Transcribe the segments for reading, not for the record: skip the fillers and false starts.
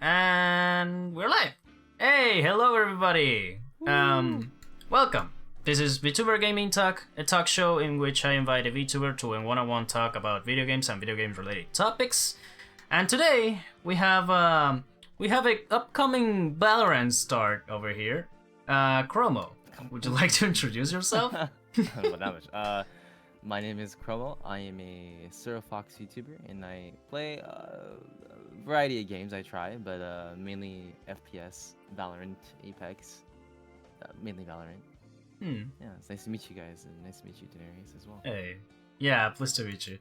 And we're live. Hey, hello everybody. Welcome. This is Vtuber Gaming Talk, a talk show in which I invite a Vtuber to a one-on-one talk about video games and video games related topics. And today we have a upcoming Valorant start over here. Chromo, would you like to introduce yourself? But not much. My name is Chromo. I am a Fox YouTuber, and I play a variety of games. I try, but mainly FPS, Valorant, Apex, mainly Valorant. Yeah, it's nice to meet you guys, and nice to meet you, Daenerys, as well. Hey, yeah, pleased to meet you.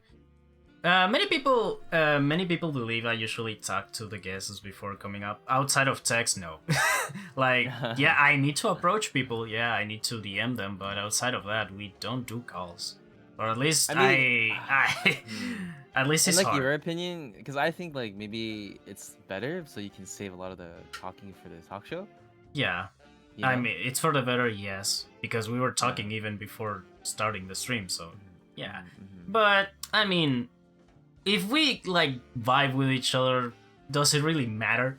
Many people believe I usually talk to the guests before coming up. Outside of text, no. Like, yeah, I need to approach people. Yeah, I need to DM them. But outside of that, we don't do calls. Or at least I at least it's like hard. your opinion, because I think like maybe it's better so you can save a lot of the talking for the talk show. Yeah, You know? I mean it's for the better, yes, because we were talking even before starting the stream. So yeah, but I mean, if we like vibe with each other, does it really matter?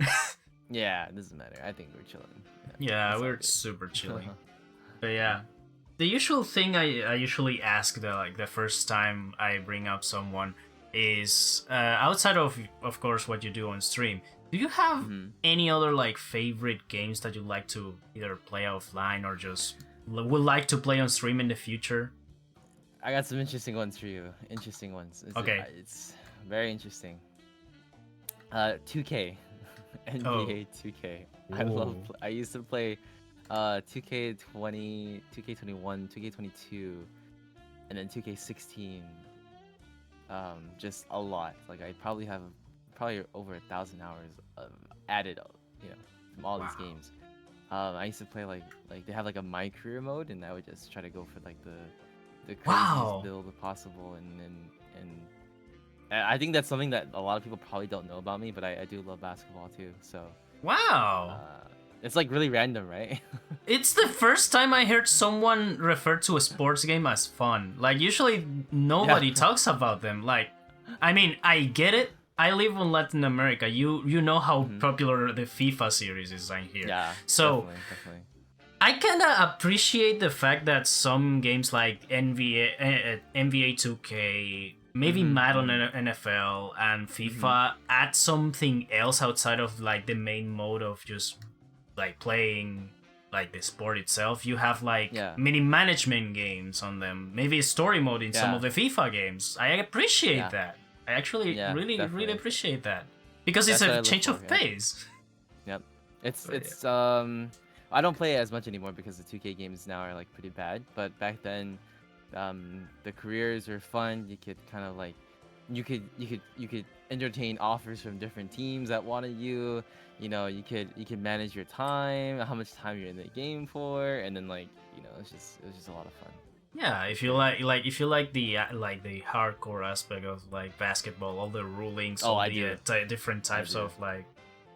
Yeah, it doesn't matter. I think we're chilling. Yeah, we're super chilling. But yeah, the usual thing I usually ask the first time I bring up someone is outside of course what you do on stream. Do you have any other like favorite games that you like to either play offline or just would like to play on stream in the future? I got some interesting ones for you. Interesting ones. Okay. It's very interesting. 2K. NBA 2K. I used to play 2K20, 2K21, 2K22, and then 2K16. Just a lot. Like I probably have over 1,000 hours of added, from all these games. I used to play like they have like a my career mode, and I would just try to go for like the craziest build possible, and I think that's something that a lot of people probably don't know about me, but I do love basketball too. So wow. It's like really random, right? It's the first time I heard someone refer to a sports game as fun. Like, usually nobody talks about them. Like, I mean, I get it. I live in Latin America. You know how popular the FIFA series is in here. Yeah. So, definitely. I kind of appreciate the fact that some games like NBA 2K, maybe Madden NFL, and FIFA add something else outside of like the main mode of just like playing like the sport itself. You have like mini management games on them, maybe story mode in some of the FIFA games. I appreciate that. I actually really appreciate that because it's a change of pace. Yep. It's I don't play it as much anymore because the 2K games now are like pretty bad, but back then the careers are fun. You could kind of like you could entertain offers from different teams that wanted you. You know, you could manage your time, how much time you're in the game for, and then like, it was just a lot of fun. Yeah, if you like the hardcore aspect of like basketball, all the rulings, different types of like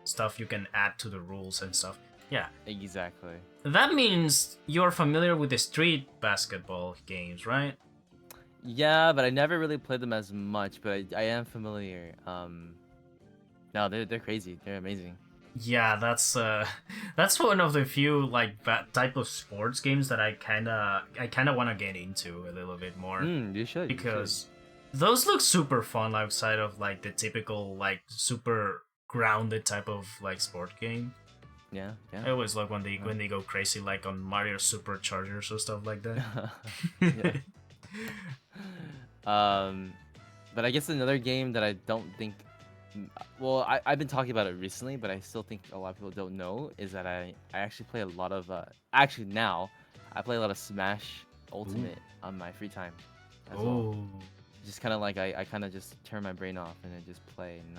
stuff you can add to the rules and stuff. Yeah, exactly. That means you're familiar with the street basketball games, right? Yeah, but I never really played them as much, but I am familiar. No, they're crazy. They're amazing. Yeah, that's one of the few like type of sports games that I kind of want to get into a little bit more. You should, because those look super fun outside of like the typical like super grounded type of like sport game. Yeah. I always love when they go crazy like on Mario Superchargers or stuff like that. But I guess another game that I don't think, well, I've been talking about it recently, but I still think a lot of people don't know, is that I actually play a lot of actually now I play a lot of Smash Ultimate on my free time as well. Just kind of like I kind of just turn my brain off and I just play, and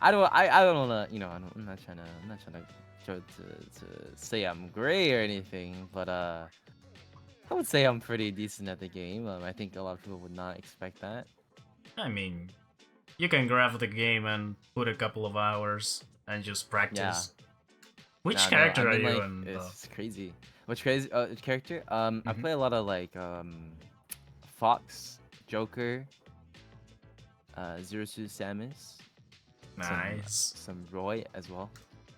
I don't wanna, I'm not trying to say I'm great or anything, but I would say I'm pretty decent at the game. I think a lot of people would not expect that. I mean, you can grab the game and put a couple of hours and just practice. Which character are you in? It's crazy. Which character? I play a lot of like Fox, Joker, Zero Suit Samus, Nice. some Roy as well.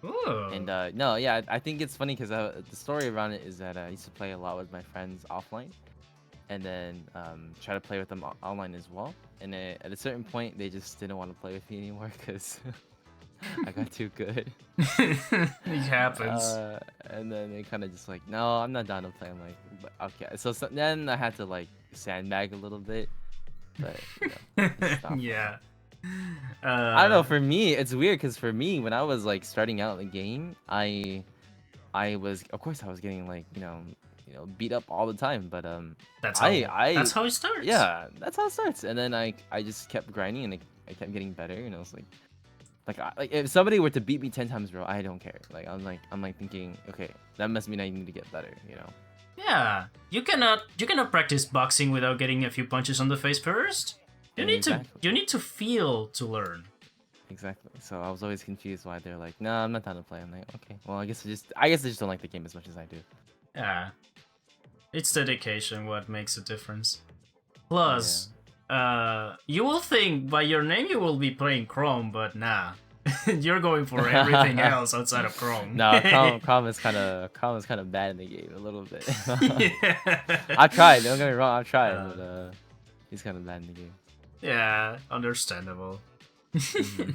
Ooh. And no, yeah, I think it's funny because the story around it is that I used to play a lot with my friends offline, and then try to play with them online as well. And then at a certain point, they just didn't want to play with me anymore because I got too good. It happens. And then they kind of just like, no, I'm not down to play. I'm like, okay. So then I had to like sandbag a little bit, but you know, it's not Yeah. I don't know. For me, it's weird because for me, when I was like starting out in the game, I was, of course, I was getting like beat up all the time. But that's I how it starts. yeah, that's how it starts. And then I just kept grinding and I kept getting better. And I was like if somebody were to beat me 10 times, bro, I don't care. Like I'm like thinking, okay, that must mean I need to get better. Yeah. You cannot practice boxing without getting a few punches on the face first. You need to feel to learn. Exactly. So I was always confused why they're like, no, I'm not down to play. I'm like, okay, well, I guess I just don't like the game as much as I do. Yeah. It's dedication what makes a difference. Plus, you will think by your name you will be playing Chrome, but nah. You're going for everything else outside of Chrome. No, Chrome is kind of bad in the game a little bit. Yeah. I tried. Don't get me wrong. I tried, but he's kind of bad in the game. Yeah, understandable. Mhm.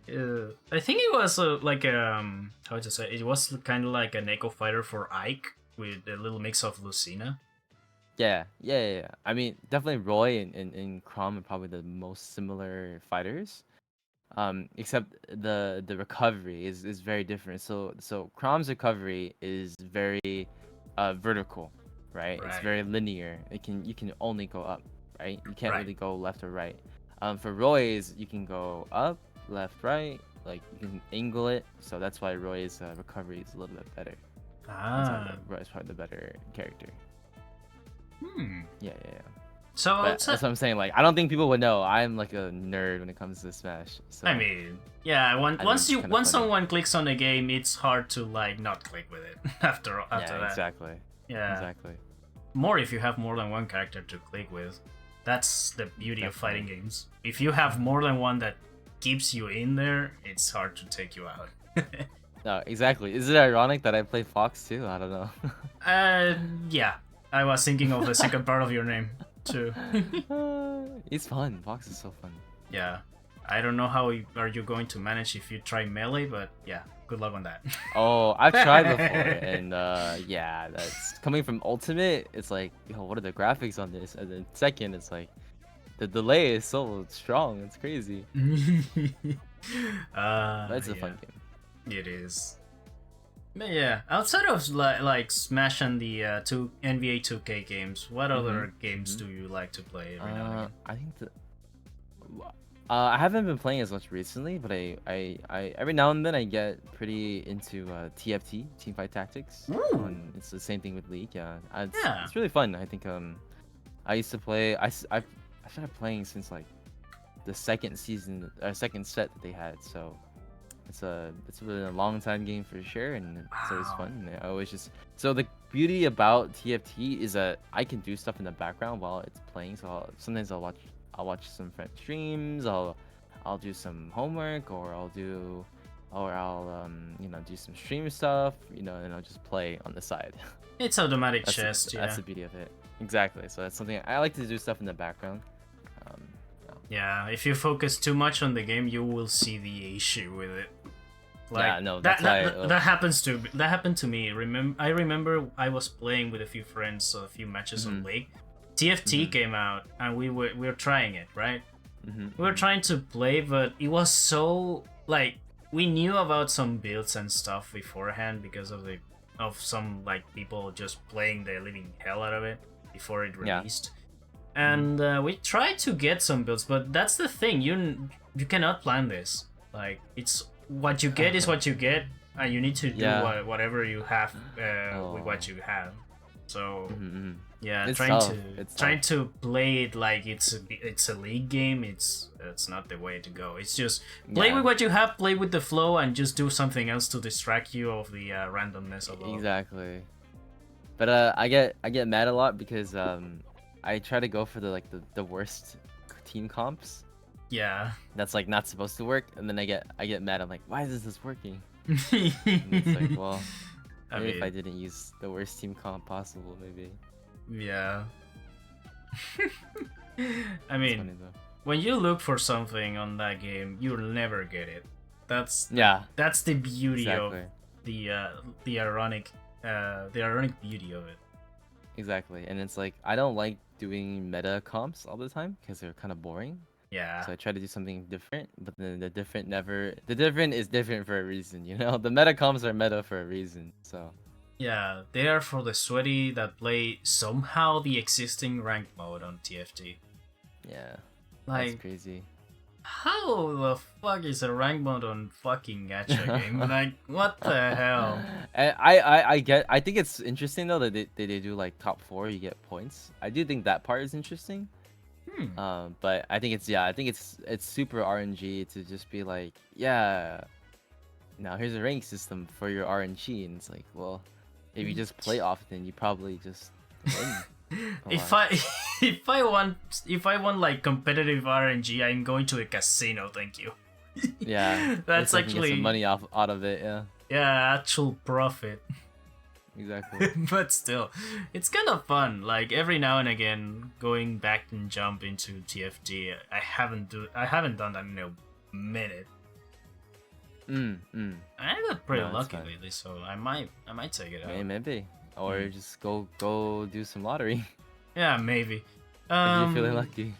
I think it was how to say it was kind of like an echo fighter for Ike with a little mix of Lucina. Yeah. I mean, definitely Roy and Crom are probably the most similar fighters. Except the recovery is very different. So Crom's recovery is very vertical, right? It's very linear. You can only go up, right? You can't really go left or right. For Roy's, you can go up, left, right. Like you can angle it. So that's why Roy's recovery is a little bit better. That's why Roy's probably the better character. Yeah. So that's what I'm saying. Like, I don't think people would know. I'm like a nerd when it comes to Smash. So I mean, yeah. Once someone clicks on the game, it's hard to like not click with it after that. Exactly. Yeah. Exactly. More if you have more than one character to click with. That's the beauty of fighting games. If you have more than one that keeps you in there, it's hard to take you out. No, exactly. Is it ironic that I play Fox too? I don't know. Yeah. I was thinking of the second part of your name too. It's fun. Fox is so fun. Yeah. I don't know how are you going to manage if you try melee, but yeah, good luck on that. Oh, I've tried before, and yeah, that's coming from Ultimate. It's like, what are the graphics on this? And then second, it's like the delay is so strong. It's crazy. But it's a fun game. It is. But yeah, outside of like Smash and the NBA 2K games, what other games do you like to play every now and again? I think I haven't been playing as much recently, but I every now and then I get pretty into TFT, Teamfight Tactics. It's the same thing with League. Yeah, it's really fun. I think I used to play. I started playing since like the second season or second set that they had. So it's been a long time game for sure, and it's always fun. I always just the beauty about TFT is that I can do stuff in the background while it's playing. So sometimes I'll watch some friend streams. I'll do some homework, or I'll do some stream stuff. And I'll just play on the side. It's automatic chess. That's the beauty of it. Exactly. So that's something I like to do stuff in the background. Yeah, if you focus too much on the game, you will see the issue with it. Like, yeah, no, that happened to me. I remember I was playing with a few friends, a few matches on League. TFT came out, and we were trying it, right? We were trying to play, but it was so like we knew about some builds and stuff beforehand because of some like people just playing the living hell out of it before it released. And we tried to get some builds, but that's the thing. You cannot plan this. Like, it's what you get is what you get, and you need to do whatever you have with what you have. So yeah, it's trying to play it like it's a League game. It's not the way to go. It's just play with what you have, play with the flow, and just do something else to distract you of the randomness of it. Exactly. But I get mad a lot because I try to go for the worst team comps. Yeah. that's like not supposed to work, and then I get mad. I'm like, why is this working? And it's like, well, I maybe if I mean, didn't use the worst team comp possible, maybe. yeah. I It's mean, funny though. when you look for something on that game, you'll never get it. Yeah, That's the beauty of exactly. the uh the ironic beauty of it. Exactly. And it's like I don't like doing meta comps all the time because they're kind of boring. Yeah. So I try to do something different, but then the different is different for a reason, you know? The meta comps are meta for a reason. So Yeah, they are for the sweaty that play somehow the existing rank mode on TFT. yeah, that's Like, crazy. how the fuck is a rank mode on fucking gacha game? Like, what the hell? And I think it's interesting though that they do like top four, you get points. I do think that part is interesting. Hmm. But I think it's super RNG to just be like, yeah, now here's a rank system for your RNG, and it's like, well, if you just play often, you probably just win a If lot. I if I want like competitive RNG, I'm going to a casino, thank you. Yeah, That's so I can get some actually money out of it. Yeah, yeah, actual profit. exactly. But still, it's kind of fun. Like every now and again, going back and jump into TFT. I haven't done that in a minute. Mm. I got pretty No, it's lucky fine. lately, so I might take it out. Maybe, or Mm. just go do some lottery Yeah, maybe. if you're feeling Um, lucky.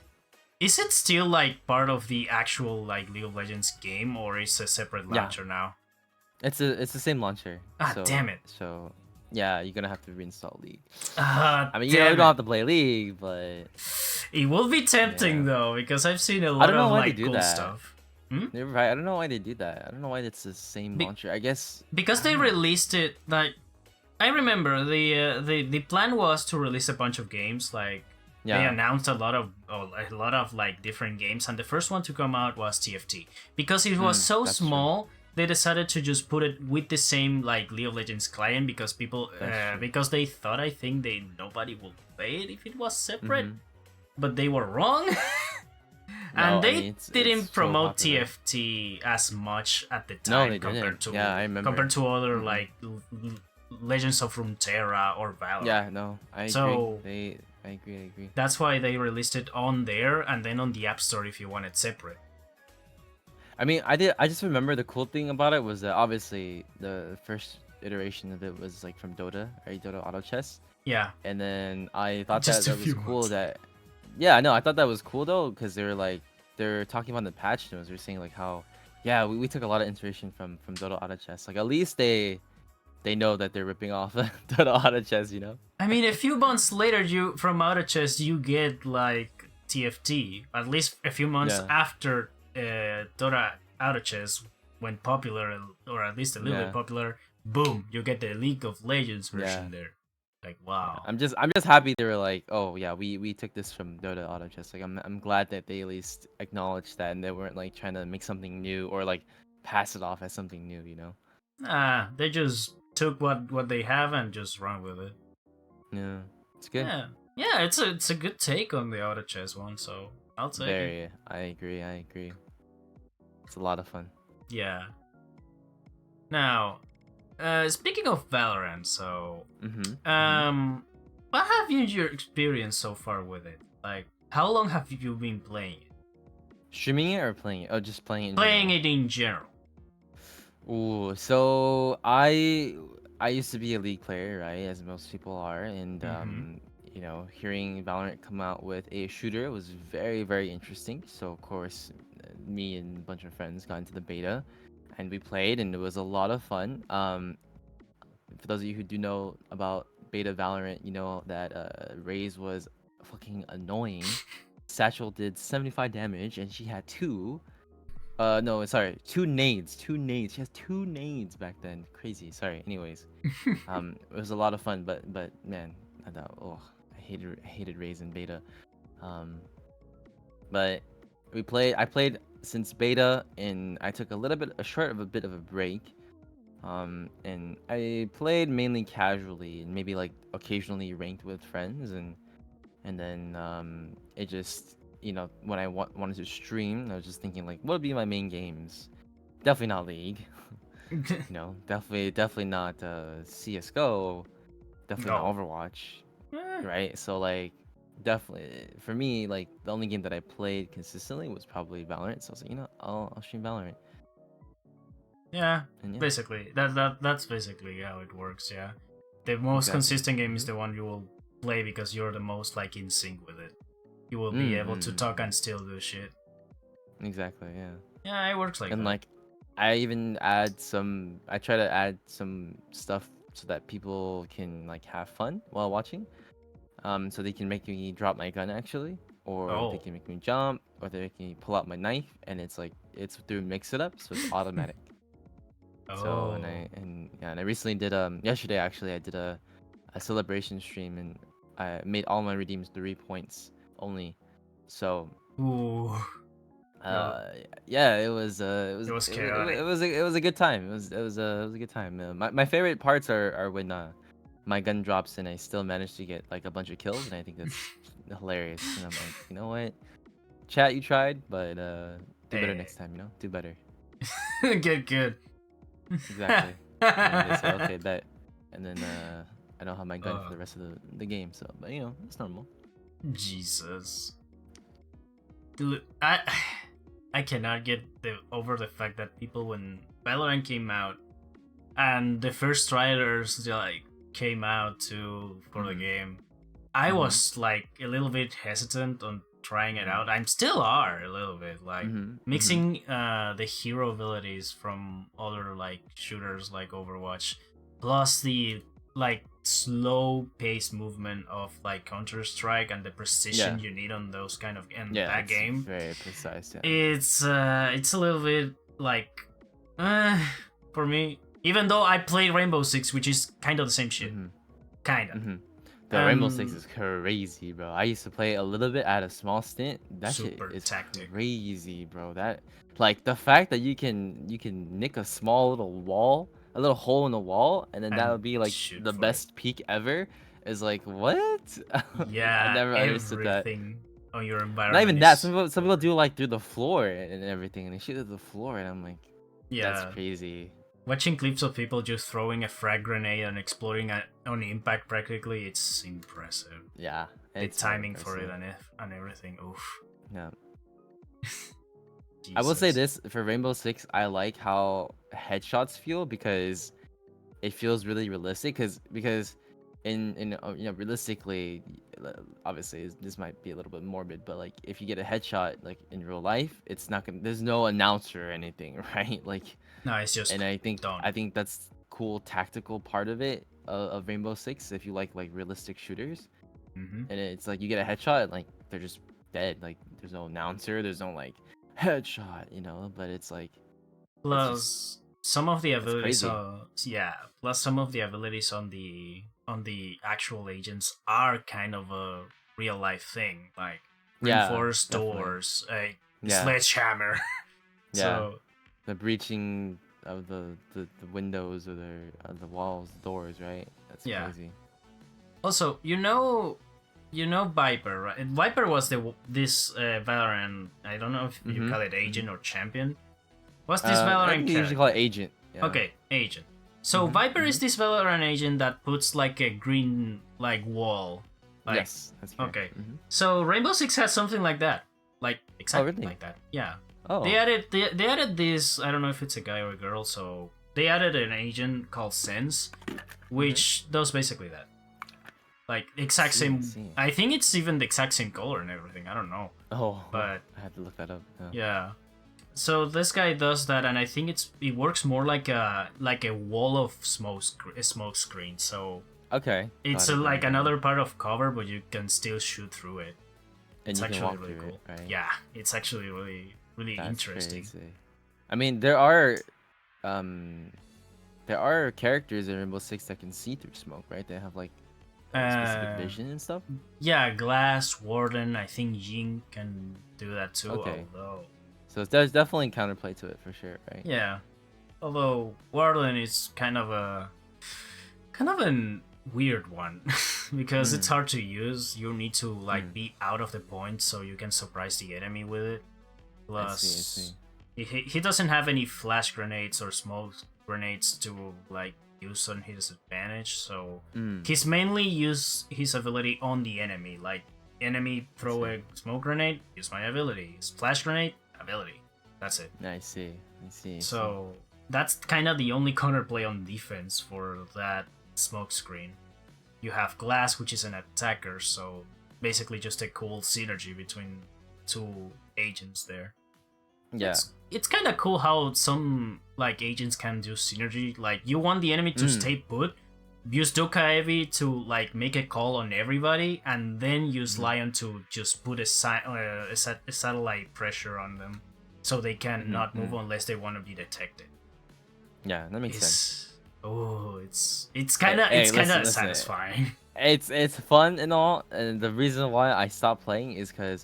is it still like part of the actual like League of Legends game, or is it a separate Yeah, launcher now? it's the same launcher. Ah, damn it! So yeah, you're gonna have to reinstall League. Ah, I mean, you damn don't it! have to play League, but It will be tempting yeah. though because I've seen a I lot don't know of why they like do cool that. stuff. Hmm? You're right. I don't know why they do that. I don't know why it's the same Be- launcher. I guess because I they don't know. released it like I remember the plan was to release a bunch of games. Like they Yeah. announced a lot of like different games, and the first one to come out was TFT because it was so That's true. small. They decided to just put it with the same like League of Legends client because people That's true. because they thought I think they nobody would play it if it was separate, Mhm. but they were wrong. No, And I they mean it's didn't so promote popular. TFT as much at the No, time they didn't. Yeah, I remember. compared to other Mhm. like Legends of Runeterra or Valorant. Yeah, no, I agree. So I agree. that's why they released it on there and then on the App Store if you want it separate. I mean, I just remember the cool thing about it was that obviously the first iteration of it was like from Dota, right? Dota Auto Chess. Yeah, And then I thought just a that was few cool months. that yeah, no, I thought that was cool though because they're talking about the patch notes. They're saying like how yeah, we took a lot of inspiration from Dota Auto Chess. Like at least they know that they're ripping off Dota Auto Chess, you know? I mean, a few months later, you from Outer Chess, you get like TFT. At least a few months Yeah. after Dota Outer Chess went popular, or at least a little bit Yeah. popular. Boom! You get the League of Legends Yeah. version there. Like wow. I'm just happy they were like, "Oh, yeah, we took this from Dota Auto Chess." Like I'm glad that they at least acknowledged that and they weren't like trying to make something new or like pass it off as something new, you know? They just took what they have and just run with it. Yeah. It's good. Yeah, yeah. It's a good take on the Outer Chess one, so I'll take it. Very. I agree. It's a lot of fun. Yeah. Now, speaking of Valorant, so Mhm. what have you your experience so far with it? Like, how long have you been playing it? Streaming it or playing it? Oh, just playing it in Playing general. it in general. Ooh, so I used to be a League player, right, as most people are, and Mm-hmm. you know, hearing Valorant come out with a shooter was very, very interesting. So of course, me and a bunch of friends got into the beta, and we played, and it was a lot of fun. For those of you who do know about beta Valorant, you know that Raze was fucking annoying. Satchel did 75 damage, and she had two. No, sorry, two nades. Two nades. She has two nades back then. Crazy. Sorry. Anyways, it was a lot of fun, but man, I thought, oh, I hated Raze in beta. Um, but I played since beta, and I took a bit of a break. And I played mainly casually and maybe like occasionally ranked with friends, and then it just when I wanted to stream, I was just thinking like, what would be my main games? Definitely not League. Definitely not CS:GO. Definitely not No. Overwatch, Eh, right? So like, definitely for me, like the only game that I played consistently was probably Valorant. So I was like, I'll stream Valorant, yeah, and yeah, basically that's basically how it works. Yeah, the most exactly. consistent game is Mm-hmm. the one you will play because you're the most like in sync with it. You will be able to talk Mm-hmm. and still do shit. Exactly, yeah. Yeah, it works like And that. like, I try to add some stuff so that people can like have fun while watching. So they can make me drop my gun actually, or they Oh. can make me jump, or they can pull out my knife, and it's through mix it up, so it's automatic. So Oh. and I recently did yesterday actually I did a celebration stream, and I made all my redeems 3 points only. So Ooh. Well, uh yeah, it was chaotic. it was a good time. It was a good time. My favorite parts are when my gun drops and I still manage to get like a bunch of kills, and I think that's hilarious. And I'm like, you know what, chat, you tried, but do better Hey. next time. Do better. Get good. Exactly. And then they say, okay, bet. And then I don't have my gun for uh, the rest of the game. So, but it's normal. Jesus. Dude, I cannot get over the fact that people, when Valorant came out and the first trailers like came out for the Mm-hmm. game, I Mm-hmm. was like a little bit hesitant on trying it Mm-hmm. out. I'm still are a little bit like Mm-hmm. Mm-hmm. mixing the hero abilities from other like shooters like Overwatch, plus the like slow pace movement of like Counter Strike and the Yeah. precision you need on those kind of in Yeah, that it's game. very precise. Yeah. It's a little bit like uh, for me. Even though I played Rainbow Six, which is kind of the same shit, Mm-hmm. kinda. Mm-hmm. The Rainbow Six Um, is crazy, bro. I used to play a little bit at a small stint. That shit super is tactic. crazy, bro. That like the fact that you can nick a small little wall, a little hole in the wall, and then that And would be like shoot the for it. best peak ever is like what? I Yeah, never understood that. everything on your Not environment even that. is Some people over. do like through the floor and everything, and they shoot at the floor, and I'm like, that's Yeah, crazy. watching clips of people just throwing a frag grenade and exploding on impact practically, it's impressive. Yeah, The it's very timing for it impressive. and everything. Oof, Yeah. I will say Jesus. this for Rainbow Six, I like how headshots feel because it feels really realistic. Because in realistically, obviously this might be a little bit morbid, but like if you get a headshot like in real life, it's not gonna. There's no announcer or anything, right? Like, No, it's just and done. I think that's cool tactical part of it of Rainbow Six if you like realistic shooters, Hmm. and it's like you get a headshot, like they're just dead. Like there's no announcer, there's no like headshot, but it's like it's just Plus, some of the that's abilities crazy. are yeah. Plus, some of the abilities on the actual agents are kind of a real life thing, like Yeah, reinforced definitely. doors, a Yeah, sledgehammer. yeah. So The breaching of the windows or the walls, doors, right? That's yeah. crazy. Also, you know Viper, right? Viper was this Valorant. I don't know if you Mhm. call it Mhm. agent or champion. What's this I Valorant think they usually call it character? agent. Yeah. Okay, agent. So Mhm. Viper is Mhm. this Valorant agent that puts like a green like wall, like Yes, that's correct. okay. Mhm. So Rainbow Six has something like that, like Oh, exactly really? like that. Yeah, Oh. they added this. I don't know if it's a guy or a girl. So they added an agent called Sense, Mhm. which does basically that. Like I exact see. I same. see. I think it's even the exact same color and everything. I don't know, Oh, but I had to look that up. Yeah. yeah. So this guy does that, and I think it works more like a wall of smoke screen. So Okay. it's Got it. Got like it. Got it. another part of cover, but you can still shoot through it. And It's you can actually walk really through it, cool. right? Yeah, it's actually really That's interesting. crazy. I mean, um there are characters in Rainbow Six that can see through smoke, right? They have like specific Uh, vision and stuff. yeah, Glass Warden. I think Jing can do that too. Okay, Although, so there's definitely counterplay to it for sure, right? yeah, although Warden is kind of a weird one. because it's Mm, hard to use. You need to like mm. be out of the point so you can surprise the enemy with it. I see. I see. Plus, he doesn't have any flash grenades or smoke grenades to like use on his advantage. So Mm, he's mainly use his ability on the enemy. Like enemy I throw see. a smoke grenade, use my ability. Flash grenade, ability. That's it. I see. I see. I see. So that's kind of the only counterplay on defense for that smoke screen. You have glass, which is an attacker, so basically just a cool synergy between two agents there. Yeah. It's kind of cool how some like agents can do synergy. Like you want the enemy to Mm. stay put, use Doka Heavy to like make a call on everybody, and then use Mhm. Lion to just put a satellite pressure on them, so they can Mhm. not move Mhm. unless they want to be detected. Yeah, that makes sense. It's Hey, kind of hey, it's kind listen, of listen. satisfying. It's fun and all, and the reason why I stopped playing is because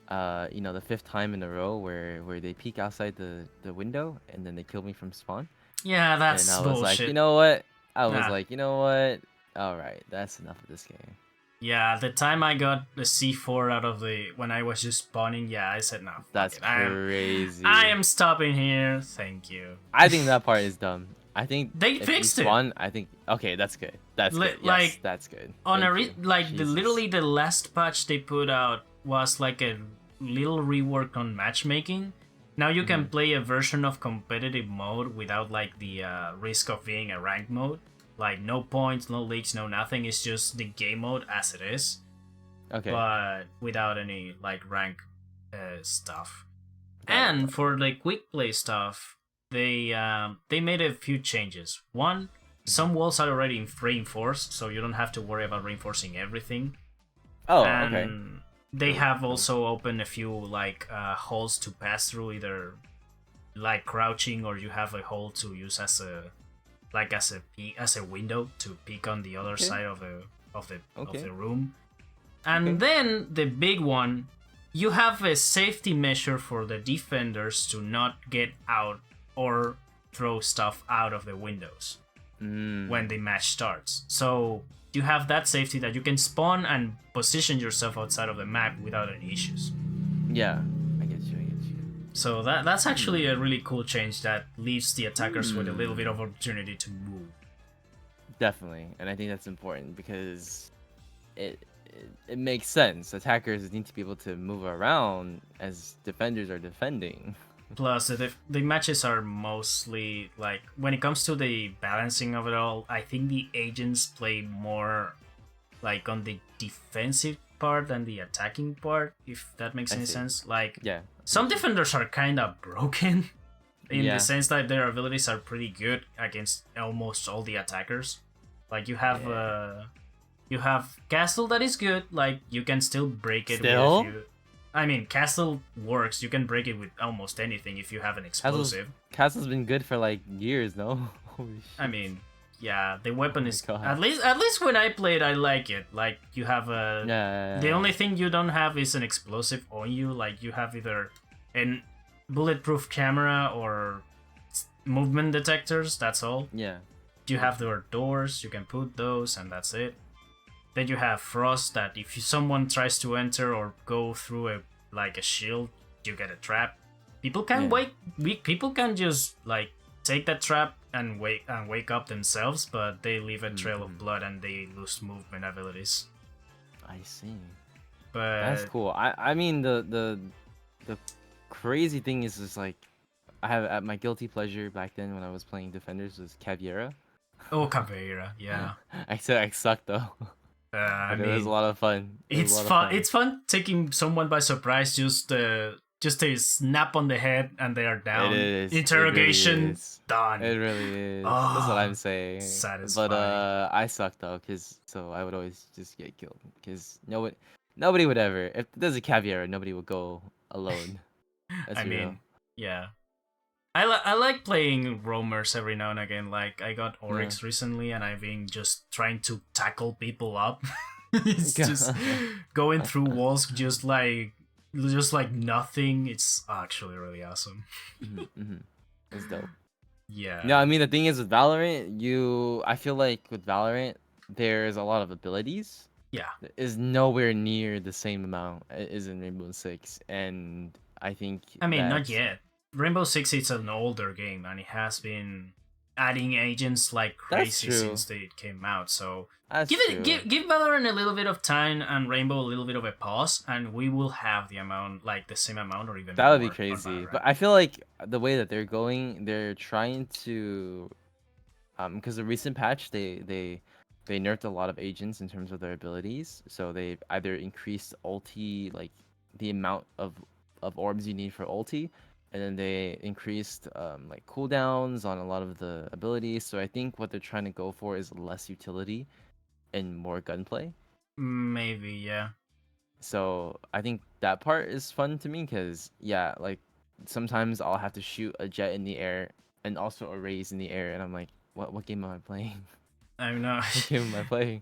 the fifth time in a row where they peek outside the window and then they kill me from spawn, Yeah, and that's I was like, you bullshit. know what? I was Nah. like, you know what? All right, that's enough of this game. Yeah, the time I got the C4 out of the when I was just spawning, yeah, I said no, fuck That's it. I crazy. am stopping here. Thank you. I think that part is dumb. I think They if you fixed it. spawn, I think okay, that's good. That's good. Yes, Like that's good. on Thank you. like Jesus. literally the last patch they put out was like a little rework on matchmaking. Now you can Mhm. play a version of competitive mode without like the risk of being a rank mode. Like no points, no leaks, no nothing. It's just the game mode as it is, Okay. but without any like rank stuff. Got it. And Got it. for the quick play stuff, they made a few changes. One, some walls are already reinforced, so you don't have to worry about reinforcing everything. Oh, okay. And they Dope. have Dope. also opened a few like holes to pass through, either like crouching or you have a hole to use as a like as a window to peek on the other Okay. side of the Okay. room. And Okay. then the big one, you have a safety measure for the defenders to not get out or throw stuff out of the windows when Mm. the match starts. So you have that safety that you can spawn and position yourself outside of the map without any issues. Yeah. I get you. I get you. So that's actually Hmm. a really cool change that leaves the attackers with a little bit Hmm. of opportunity to move. Definitely, and I think that's important because it makes sense. Attackers need to be able to move around as defenders are defending. Plus, the matches are mostly like when it comes to the balancing of it all. I think the agents play more like on the defensive part than the attacking part, if that makes I any see. sense. Like Yeah. I some get you. defenders are kind of broken in the Yeah. sense that their abilities are pretty good against almost all the attackers. Like Yeah. you have Castle that is good. Like you can still break it with a Still, few. I mean, Castle works. You can break it with almost anything if you have an Castle's explosive. Castle's been good for like years, no? Holy I shit. mean, yeah, the Oh weapon my is god. at least when I play it, I like it. Like you have Yeah. a Yeah. the Yeah. only thing you don't have is an explosive on you. Like you have either an bulletproof camera or movement detectors. That's all. Yeah. You have their doors. You can put those, and that's it. Then you have frost. That if someone tries to enter or go through a like a shield, you get a trap. People can Yeah. People can just like take that trap and wake up themselves, but they leave a trail of Mhm. blood and they lose movement abilities. I see. That's But cool. I mean the crazy thing is just like I have at my guilty pleasure back then when I was playing Defenders was Caveira. oh, Caveira, yeah. I said I sucked though, I but it was a mean, lot of fun. It was a it's lot of fun. fun. It's fun taking someone by surprise. Just a snap on the head and they are It down. is. It really Interrogation is. It done. really is. That's what I'm Oh, saying. But satisfying. I sucked though, cause so I would always just get killed, cause nobody would ever. If there's a Caveira, nobody would go alone. Let's I be real. mean, yeah. I like playing roamers every now and again. Like I got Yeah. Oryx recently, and I've been just trying to tackle people up. It's just going through walls, just like nothing. It's actually really awesome. Mhm. It's dope. No, Yeah. I mean the thing is with Valorant, I feel like with Valorant, there's a lot of abilities Yeah. is nowhere near the same amount is in Rainbow Six, and I think I mean, not that yet. Rainbow Six is an older game, and it has been adding agents like that's crazy true. since it came out. So That's give it, true. give Valorant a little bit of time and Rainbow a little bit of a pause, and we will have the amount, like the same amount or even That would be more on crazy. Valorant. But I feel like the way that they're going, they're trying to because the recent patch they nerfed a lot of agents in terms of their abilities. So they've either increased ulti, like the amount of orbs you need for ulti, and then they increased like cooldowns on a lot of the abilities. So I think what they're trying to go for is less utility and more gunplay. Maybe, yeah. So I think that part is fun to me because yeah, like sometimes I'll have to shoot a jet in the air and also a raise in the air, and I'm like, what game am I playing? I'm not. What game am I playing?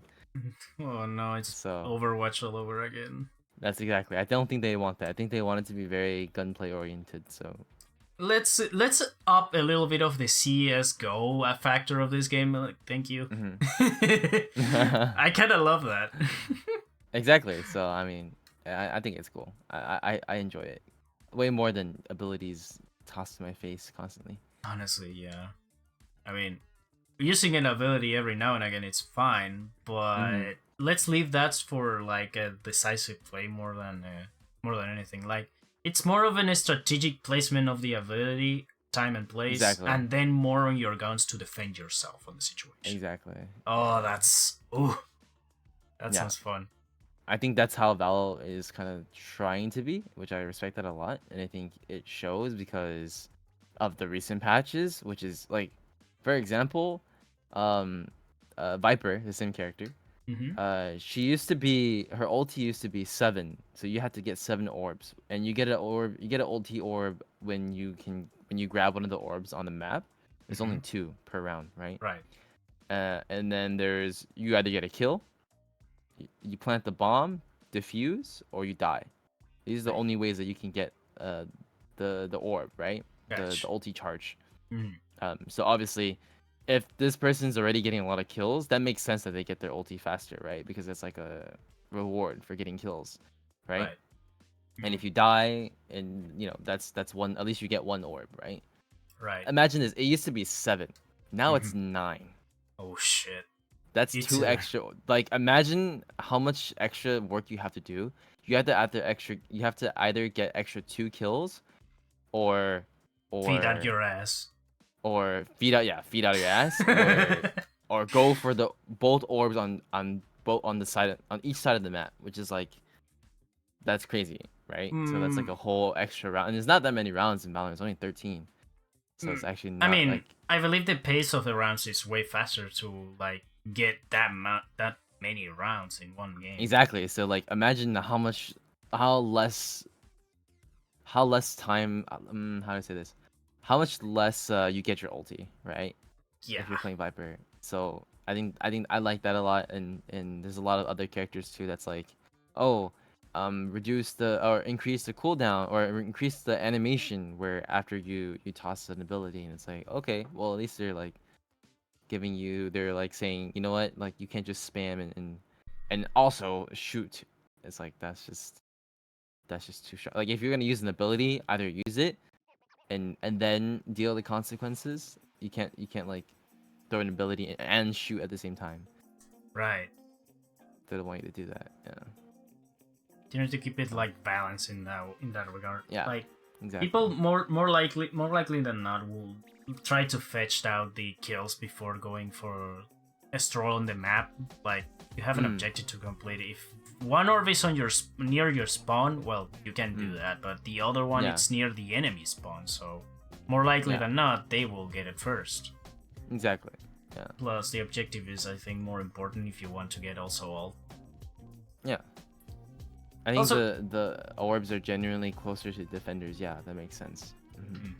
Oh no, it's So Overwatch all over again. that's exactly. I don't think they want that. I think they want it to be very gunplay oriented. So Let's up a little bit of the CS:GO factor of this game. Like, thank you. mhm. I kind of love that. Exactly. So I mean, I think it's cool. I enjoy it way more than abilities tossed to my face constantly. Honestly, yeah. I mean, using an ability every now and again, it's fine, Hmm. but let's leave that for like a decisive play more than anything. Like it's more of a strategic placement of the ability, time and place, Exactly. and then more on your guns to defend yourself on the situation. Exactly. Oh, Yeah. that's ooh, that Yeah. sounds fun. I think that's how Val is kind of trying to be, which I respect that a lot, and I think it shows because of the recent patches, which is like, for example, um, Viper, the same character. Mm-hmm. She used to be her ulti used to be 7, so you had to get 7 orbs, and you get an ulti orb when you grab one of the orbs on the map. There's Mm-hmm. only 2 per round, right? Right. And then there's you either get a kill, you plant the bomb, defuse, or you die. These are the Right. only ways that you can get uh the orb, right? The Catch. ulti charge. Mm-hmm. So obviously, if this person's already getting a lot of kills, that makes sense that they get their ulti faster, right? Because it's like a reward for getting kills, right? Right. And Mm-hmm. if you die, and that's one, at least you get 1 orb, right? Right. Imagine this: it used to be 7, now Mm-hmm. it's 9. Oh shit. That's It's 2 extra. Like, imagine how much extra work you have to do. You have to either get extra 2 kills, or feed out or your ass. feed out of your ass, or go for the both orbs on both on the side on each side of the map, which is like, that's crazy, right? So that's like Mm, a whole extra round, and there's not that many rounds in Valorant. It's only 13, so mm. it's actually I not mean, like I believe the pace of the rounds is way faster to like get that many rounds in one game. exactly. So like, imagine how less how less time how do I say this? How much less you get your ulti, right? Yeah. If you're playing Viper. So I think I like that a lot, and there's a lot of other characters too that's like, oh, reduce the or increase the cooldown or increase the animation where after you toss an ability, and it's like, okay, well, at least they're like they're like saying, you know what, like, you can't just spam and also shoot. It's like, that's just too short. Like, if you're gonna use an ability, either use it and then deal the consequences. You can't like throw an ability and shoot at the same time. Right. They don't want you to do that. Yeah. You need to keep it So like balanced in that regard. yeah, Like exactly. people more likely than not will try to fetch out the kills before going for a stroll on the map. Like you have an Mm, objective to complete. If one orb is on near your spawn, well, you can do mm, that. But the other one, yeah, it's near the enemy spawn, so more likely yeah, than not, they will get it first. exactly. Yeah, Plus, the objective is, I think, more important if you want to get also all. yeah. I think Also, the orbs are genuinely closer to defenders. Yeah, that makes sense. mhm.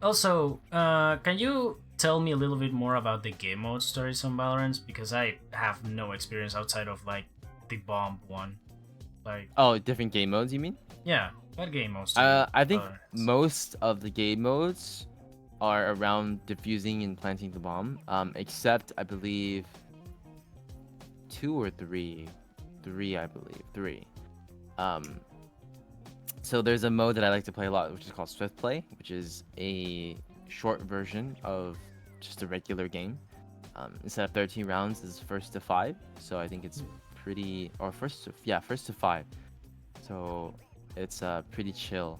Also, can you tell me a little bit more about the game modes there is on Valorant? Because I have no experience outside of like the bomb one. Like, Oh, different game modes, you mean? yeah, what game modes do you I think Valorant? most of the game modes are around defusing and planting the bomb. Except I believe 2 or 3. 3, I believe. 3. Um, so there's a mode that I like to play a lot, which is called Swift Play, which is a short version of just a regular game. Instead of 13 rounds, it's first to 5. So I think it's pretty, or first to 5. So it's pretty chill.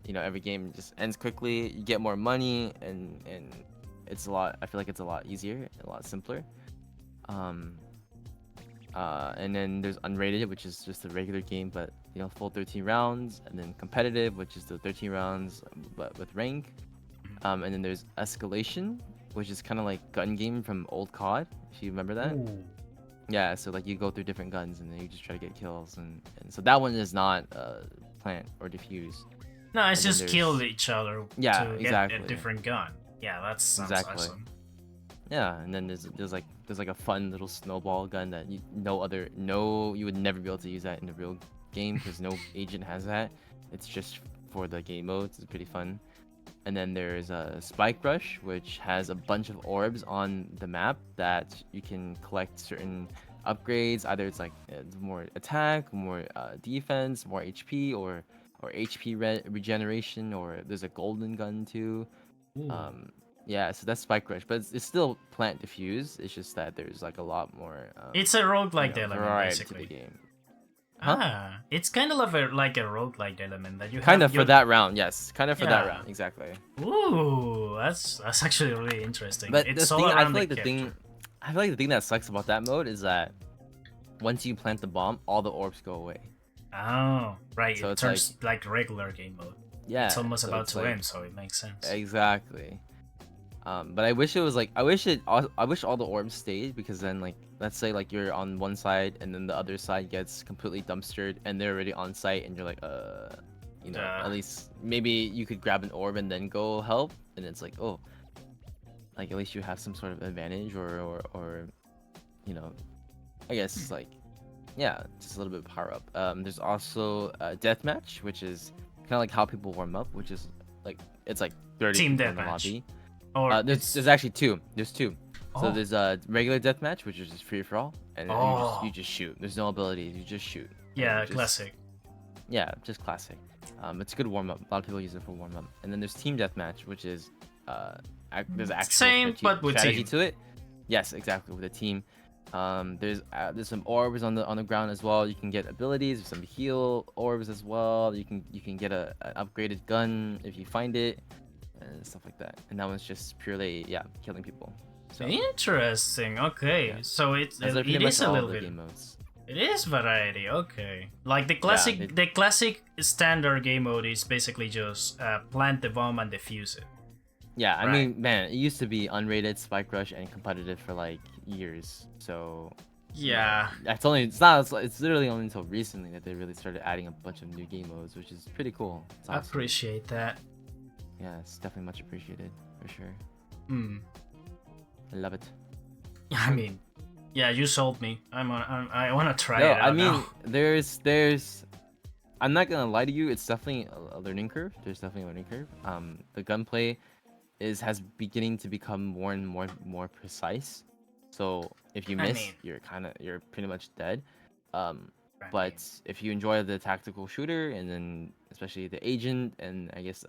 You know, every game just ends quickly. You get more money, and it's a lot. I feel like it's a lot easier, a lot simpler. And then there's unrated, which is just a regular game, but you know, full 13 rounds, and then competitive, which is the 13 rounds but with rank. And then there's escalation, which is kind of like gun game from old COD, if you remember that. Ooh. Yeah, so like you go through different guns and then you just try to get kills, and so that one is not plant or defuse. No, it's And then just there's- kill each other Yeah, to exactly. get a different gun. Yeah, that sounds Exactly. awesome. Yeah, and then there's like a fun little snowball gun that you would never be able to use that in the real game because no agent has that. It's just for the game modes. It's pretty fun. And then there's a Spike Rush, which has a bunch of orbs on the map that you can collect certain upgrades. Either it's like more attack, more defense, more HP, or HP regeneration, or there's a golden gun too. Ooh. Yeah, so that's Spike Rush, but it's still plant diffuse. It's just that there's like a lot more. It's a roguelike you know, element, variety basically. to the game. Huh? Ah, it's kind of like a roguelike element that you Kind have of for that round, yes. Kind of for that Yeah. round, exactly. Ooh, that's actually really interesting. But It's the all thing, around the character. I feel like the thing that sucks about that mode is that once you plant the bomb, all the orbs go away. Oh, right. So it it's turns like regular game mode. Yeah, It's almost so about it's to like- end, so it makes sense. Exactly. But I wish it was like I wish all the orbs stayed, because then like let's say like you're on one side and then the other side gets completely dumpstered and they're already on site and you're like you know, Duh. at least maybe you could grab an orb and then go help, and it's like, oh, like at least you have some sort of advantage, or you know, I guess like, yeah, just a little bit of power up. There's also deathmatch, which is kind of like how people warm up, which is like it's like 30 Team people in the deathmatch. lobby. Or There's actually two. There's two. So Oh. there's a regular deathmatch, which is just free for all, and then Oh. you just shoot. There's no abilities. You just shoot. yeah, Just- classic. Yeah, just classic. It's a good warm up. A lot of people use it for warm up. And then there's team deathmatch, which is there's actual Same, but with strategy team. to it. Yes, exactly, with a team. There's some orbs on the ground as well. You can get abilities, some heal orbs as well. You can get an upgraded gun if you find it, and stuff like that. And that one's just purely killing people. So Interesting. Okay, Yeah. so it that's like pretty it much is a all little the bit. game modes. It is variety. Okay, like the classic, the classic standard game mode is basically just plant the bomb and defuse it. Yeah, I Right. mean, man, it used to be unrated, Spike Rush, and competitive for like years. So Yeah. it's literally only until recently that they really started adding a bunch of new game modes, which is pretty cool. It's I awesome. appreciate that. Yeah, it's definitely much appreciated for sure. Hmm. I love it. I mean, yeah, you sold me. I want to try No, it out I mean, now. there's. I'm not gonna lie to you. It's definitely a learning curve. There's definitely a learning curve. The gunplay has beginning to become more and more precise. So if you I miss, mean- you're pretty much dead. I But mean, if you enjoy the tactical shooter, and then especially the agent, and I guess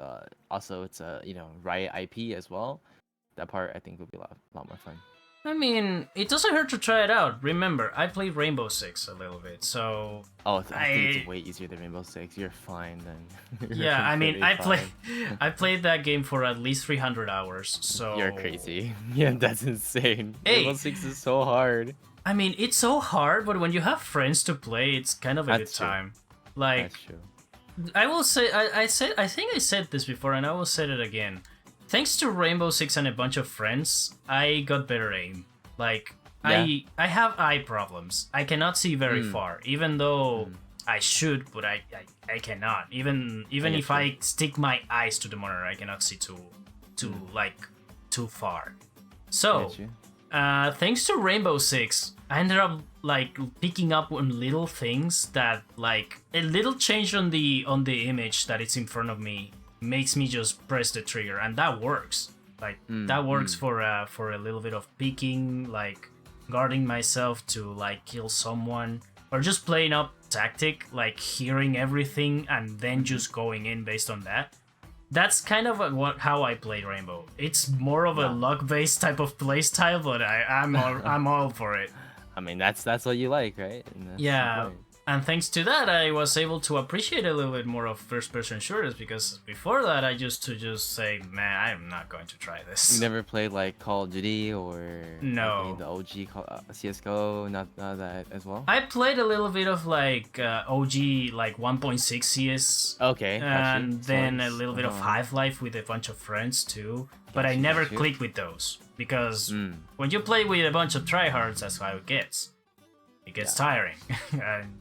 also it's a Riot IP as well, that part I think will be a lot more fun. I mean, it doesn't hurt to try it out. Remember, I played Rainbow Six a little bit, so Oh, I think I- it's way easier than Rainbow Six. You're fine then. You're yeah. I mean, completely I played that game for at least 300 hours. So You're crazy. Yeah, that's insane. Hey. Rainbow Six is so hard. I mean, it's so hard, but when you have friends to play, it's kind of a That's good true. time. Like, That's true. I will say, I think I said this before, and I will say it again. Thanks to Rainbow Six and a bunch of friends, I got better aim. Like, Yeah. I have eye problems. I cannot see very far, even though I should, but I cannot. Even get if you. I stick my eyes to the monitor, I cannot see too far. So, Get you. thanks to Rainbow Six, I ended up like picking up on little things that like a little change on the image that it's in front of me makes me just press the trigger, and that works. Like that works for a little bit of peeking, like guarding myself to like kill someone, or just playing up tactic, like hearing everything and then just going in based on that. That's kind of how I play Rainbow. It's more of a luck-based type of playstyle, but I'm all for it. I mean, that's what you like, right? And that's Yeah, important. and thanks to that, I was able to appreciate a little bit more of first-person shooters, because before that, I used to just say, man, I'm not going to try this. You never played like Call of Duty or No. the OG CS:GO, not that as well. I played a little bit of like OG, like 1.6 CS, Okay, and then a little bit of Half-Life with a bunch of friends too. But I never clicked with those, because when you play with a bunch of tryhards, that's how it gets. It gets tiring, and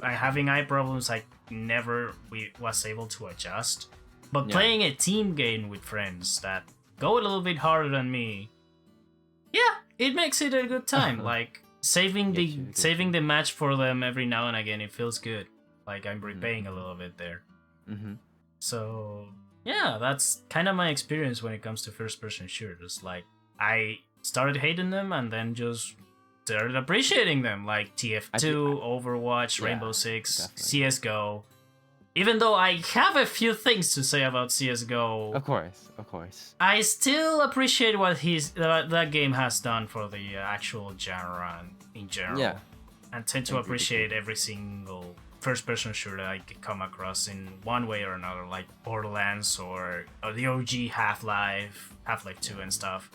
having eye problems, I never was able to adjust. But playing a team game with friends that go a little bit harder than me, it makes it a good time. Like saving the match for them every now and again, it feels good. Like I'm repaying a little bit there. So yeah, that's kind of my experience when it comes to first-person shooters. Like I started hating them and then just started appreciating them, like TF2, Overwatch, Rainbow Six, CS:GO. Even though I have a few things to say about CS:GO, of course, I still appreciate what that game has done for the actual genre in general, and tend to appreciate every single first-person shooter I could come across in one way or another, like Borderlands or the OG Half-Life 2 and stuff.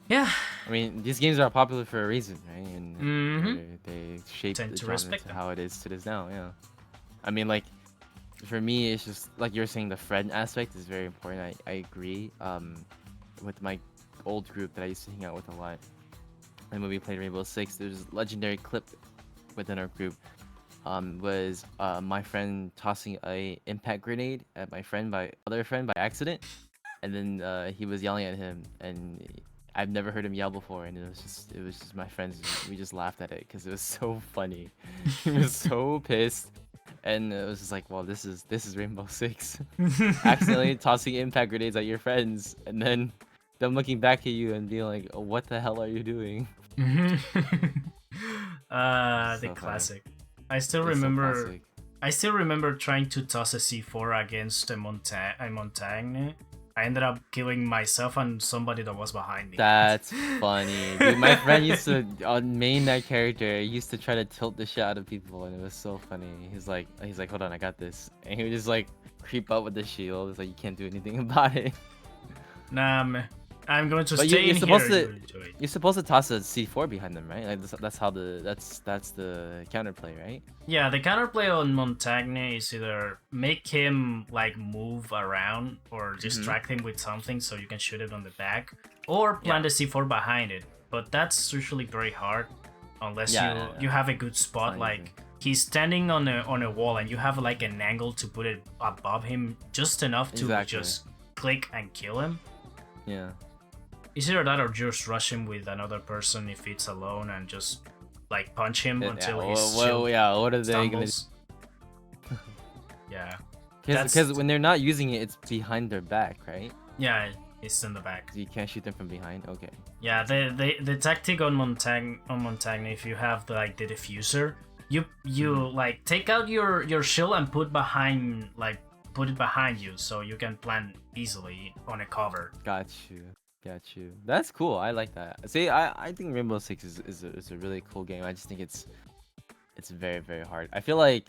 Yeah. I mean, these games are popular for a reason, right? And they shape the genre to how it is now. Yeah. I mean, like, for me, it's just like you're saying, the friend aspect is very important. I agree. With my old group that I used to hang out with a lot, and when we played Rainbow Six, there's a legendary clip within our group. Was my friend tossing a impact grenade at my other friend by accident, and then he was yelling at him, and I've never heard him yell before, and it was just my friends. We just laughed at it because it was so funny. He was so pissed, and it was just like, well, this is Rainbow Six. Accidentally tossing impact grenades at your friends, and then them looking back at you and being like, oh, what the hell are you doing? The classic. I still remember trying to toss a C4 against a Montagne. I ended up killing myself and somebody that was behind me. That's funny. Dude, my friend used to main that character. He used to try to tilt the shit out of people, and it was so funny. He's like, hold on, I got this. And he would just like creep up with the shield. It's like you can't do anything about it. Nah, man. I'm going to stay in here. You're supposed to toss a C4 behind them, right? Like that's the counterplay, right? Yeah, the counterplay on Montagne is either make him like move around or distract him with something so you can shoot it on the back, or plant a C4 behind it. But that's usually very hard unless you have a good spot. Like he's standing on a wall and you have like an angle to put it above him just enough to just click and kill him. Yeah. It's either that or just rush him with another person if it's alone and just like punch him until he's what are they gonna do? Yeah. Because when they're not using it, it's behind their back, right? Yeah, it's in the back. You can't shoot them from behind. Okay. Yeah, the tactic on Montagne, if you have the diffuser, you like take out your shield and put it behind you so you can plant easily on a cover. Got you. That's cool. I like that. See, I think Rainbow Six is a really cool game. I just think it's very, very hard. I feel like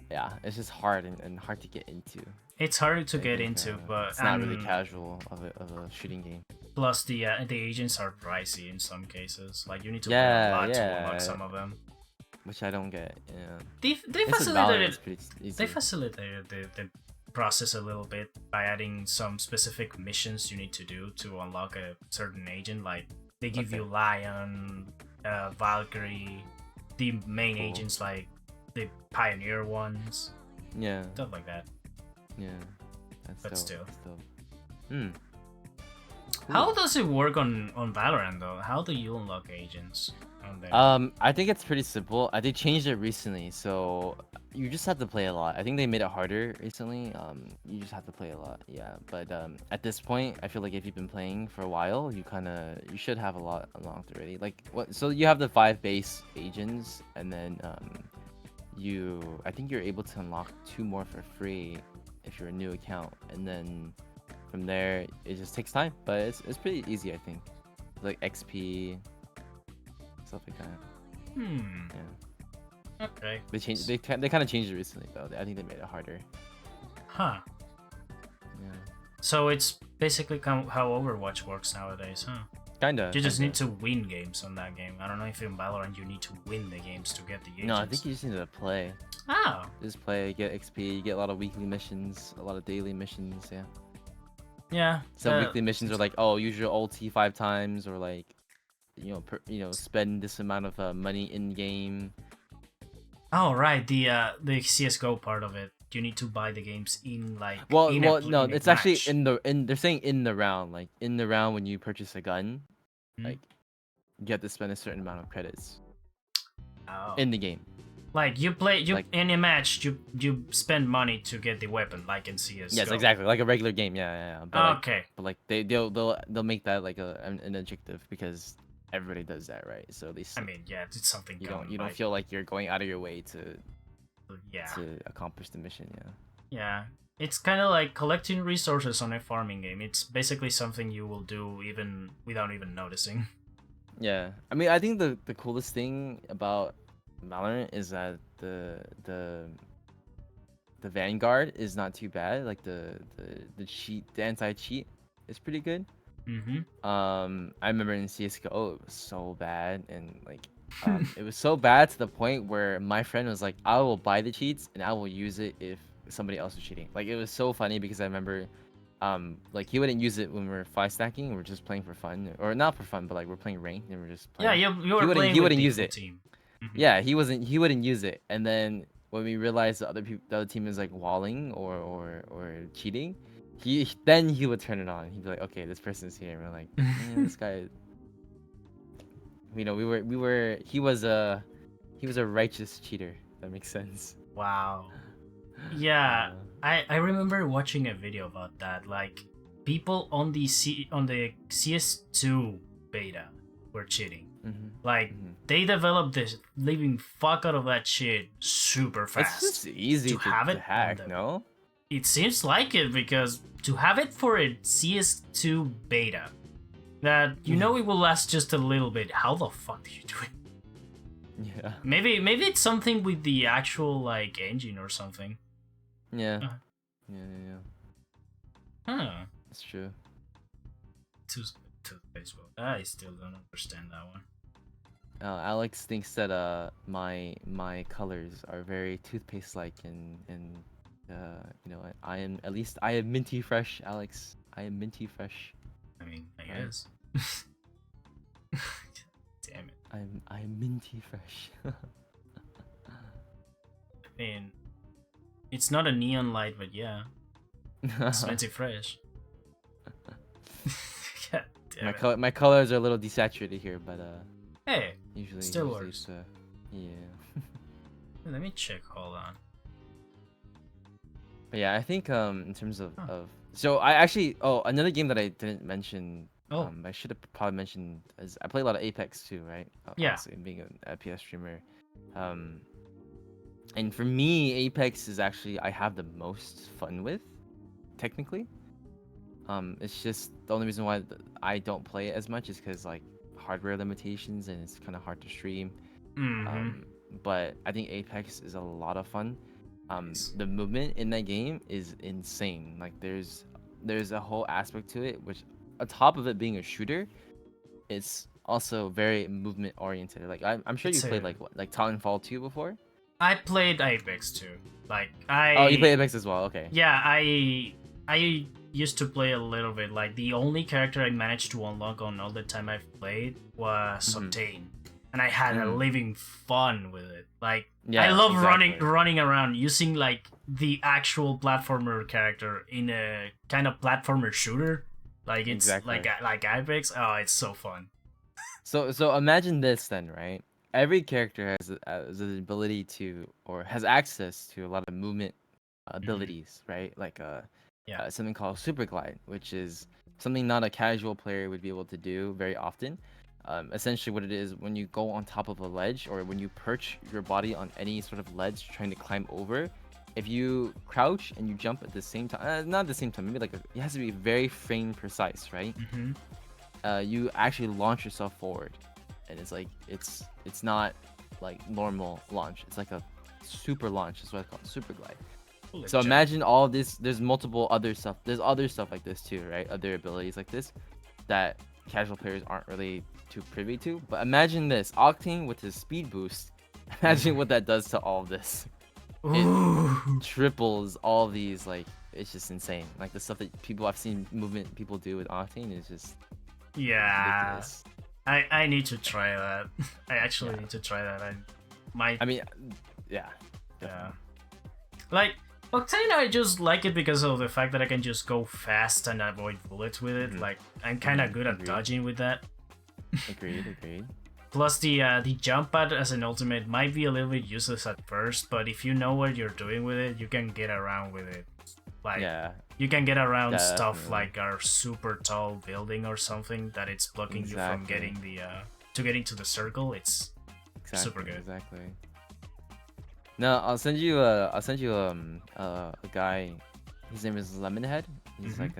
it's just hard and hard to get into. It's harder to get into, but it's not really casual of a shooting game. Plus the agents are pricey in some cases. Like you need to pay a lot to unlock some of them. Which I don't get. Yeah. They facilitated the process a little bit by adding some specific missions you need to do to unlock a certain agent. Like they give you Lion, Valkyrie, the main agents, like the Pioneer ones. Yeah. Stuff like that. Yeah. That's but dope. still. That's dope. How does it work on Valorant though? How do you unlock agents on there? I think it's pretty simple. They changed it recently, so You just have to play a lot. I think they made it harder recently. You just have to play a lot. Yeah, but at this point, I feel like if you've been playing for a while, you should have a lot unlocked already. Like what? So you have the 5 base agents, and then I think you're able to unlock 2 more for free if you're a new account, and then from there it just takes time, but it's pretty easy, I think. Like XP, stuff like that. Yeah. Okay. They kind of changed it recently though. I think they made it harder. Huh. Yeah. So it's basically how Overwatch works nowadays, huh? Kinda. You just need to win games on that game. I don't know if in Valorant you need to win the games to get the agents. No, I think you just need to play. Oh. Just play, get XP, you get a lot of weekly missions, a lot of daily missions, yeah. Yeah. Some weekly missions are like, oh, use your ulti 5 times, or like, spend this amount of money in game. Oh right, the CS:GO part of it. You need to buy the games in like. Well, in no, a it's actually match. they're saying in the round, like in the round when you purchase a gun, like you have to spend a certain amount of credits. Oh. In the game. Like in a match, you spend money to get the weapon, like in CS:GO. Yes, exactly, like a regular game. Yeah. But okay. Like they'll make that like an objective because everybody does that, right? So I mean, yeah, it's something you don't feel like you're going out of your way to accomplish the mission. Yeah, it's kind of like collecting resources on a farming game. It's basically something you will do even without even noticing. Yeah, I mean, I think the coolest thing about Valorant is that the Vanguard is not too bad. Like the anti-cheat is pretty good. I remember in CS:GO it was so bad, and like it was so bad to the point where my friend was like, I will buy the cheats and I will use it if somebody else is cheating. Like it was so funny because I remember like he wouldn't use it when we were 5 stacking, we're just playing for fun, or not for fun, but like we're playing ranked and we're just playing. Yeah, you were playing. He wouldn't use it. Team. Yeah, he wouldn't use it, and then when we realized the other team is like walling or cheating, then he would turn it on. He'd be like, okay, this person's here, and we're like, man, this guy. He was a righteous cheater. If that makes sense. Wow. Yeah, I remember watching a video about that. Like people on the CS2 beta were cheating. Like they developed this living fuck out of that shit super fast. It's just easy to hack, no? It seems like it, because to have it for a CS2 beta, that it will last just a little bit. How the fuck do you do it? Yeah. Maybe it's something with the actual like engine or something. Yeah. Yeah. Huh. That's true. Toothpaste. I still don't understand that one. Alex thinks that my colors are very toothpaste-like, and I am minty fresh, Alex. I am minty fresh. I mean, I guess. Damn it. I am minty fresh. I mean, it's not a neon light, but yeah, it's minty fresh. God damn it. My colors are a little desaturated here, but hey, usually still works. Yeah. Let me check. Hold on. But yeah, I think in terms of so I actually another game that I didn't mention. I should have probably mentioned is I play a lot of Apex too, right? Yeah. Obviously, being a PS streamer, and for me, Apex is actually I have the most fun with, technically. It's just the only reason why I don't play it as much is because like hardware limitations, and it's kind of hard to stream. But I think Apex is a lot of fun. The movement in that game is insane. Like there's a whole aspect to it, which on top of it being a shooter, it's also very movement oriented. Like I'm sure you played like Titanfall 2 before. I played Apex too. Oh, you played Apex as well. Okay. Yeah, I used to play a little bit. Like the only character I managed to unlock on all the time I've played was Obtain, and I had a living fun with it. Like I love running around using like the actual platformer character in a kind of platformer shooter. Like it's like Apex. Oh, it's so fun. So imagine this then, right? every character has the ability to, or has access to a lot of movement abilities, right? Like Yeah. something called super glide, which is something not a casual player would be able to do very often. Essentially, what it is, when you go on top of a ledge, or when you perch your body on any sort of ledge trying to climb over, if you crouch and you jump at the same time, not at the same time, maybe like it has to be very frame precise, right? Mm-hmm. You actually launch yourself forward, and it's like it's not like normal launch. It's like a super launch. Is what I call it, super glide. So Legit. imagine all this. There's multiple other stuff. There's other stuff like this too, right? Other abilities like this that casual players aren't really too privy to. But imagine this: Octane with his speed boost. Imagine what that does to all of this. It Ooh. triples all these. Like, it's just insane. Like the stuff that I've seen movement people do with Octane is just Yeah. ridiculous. I need to try that. I actually Yeah. need to try that. I might. I mean, yeah. Yeah. Like Octane, I just like it because of the fact that I can just go fast and avoid bullets with it. Mhm. Like I'm kind of good at Agreed. dodging with that. Agreed. Plus the jump pad as an ultimate might be a little bit useless at first, but if you know what you're doing with it, you can get around with it. Like Yeah. you can get around stuff Definitely. like our super tall building or something that it's blocking you from Exactly. getting the to getting to the circle. It's Exactly. super good. Exactly. No, I'll send you a guy. His name is Lemonhead. He's Mhm. like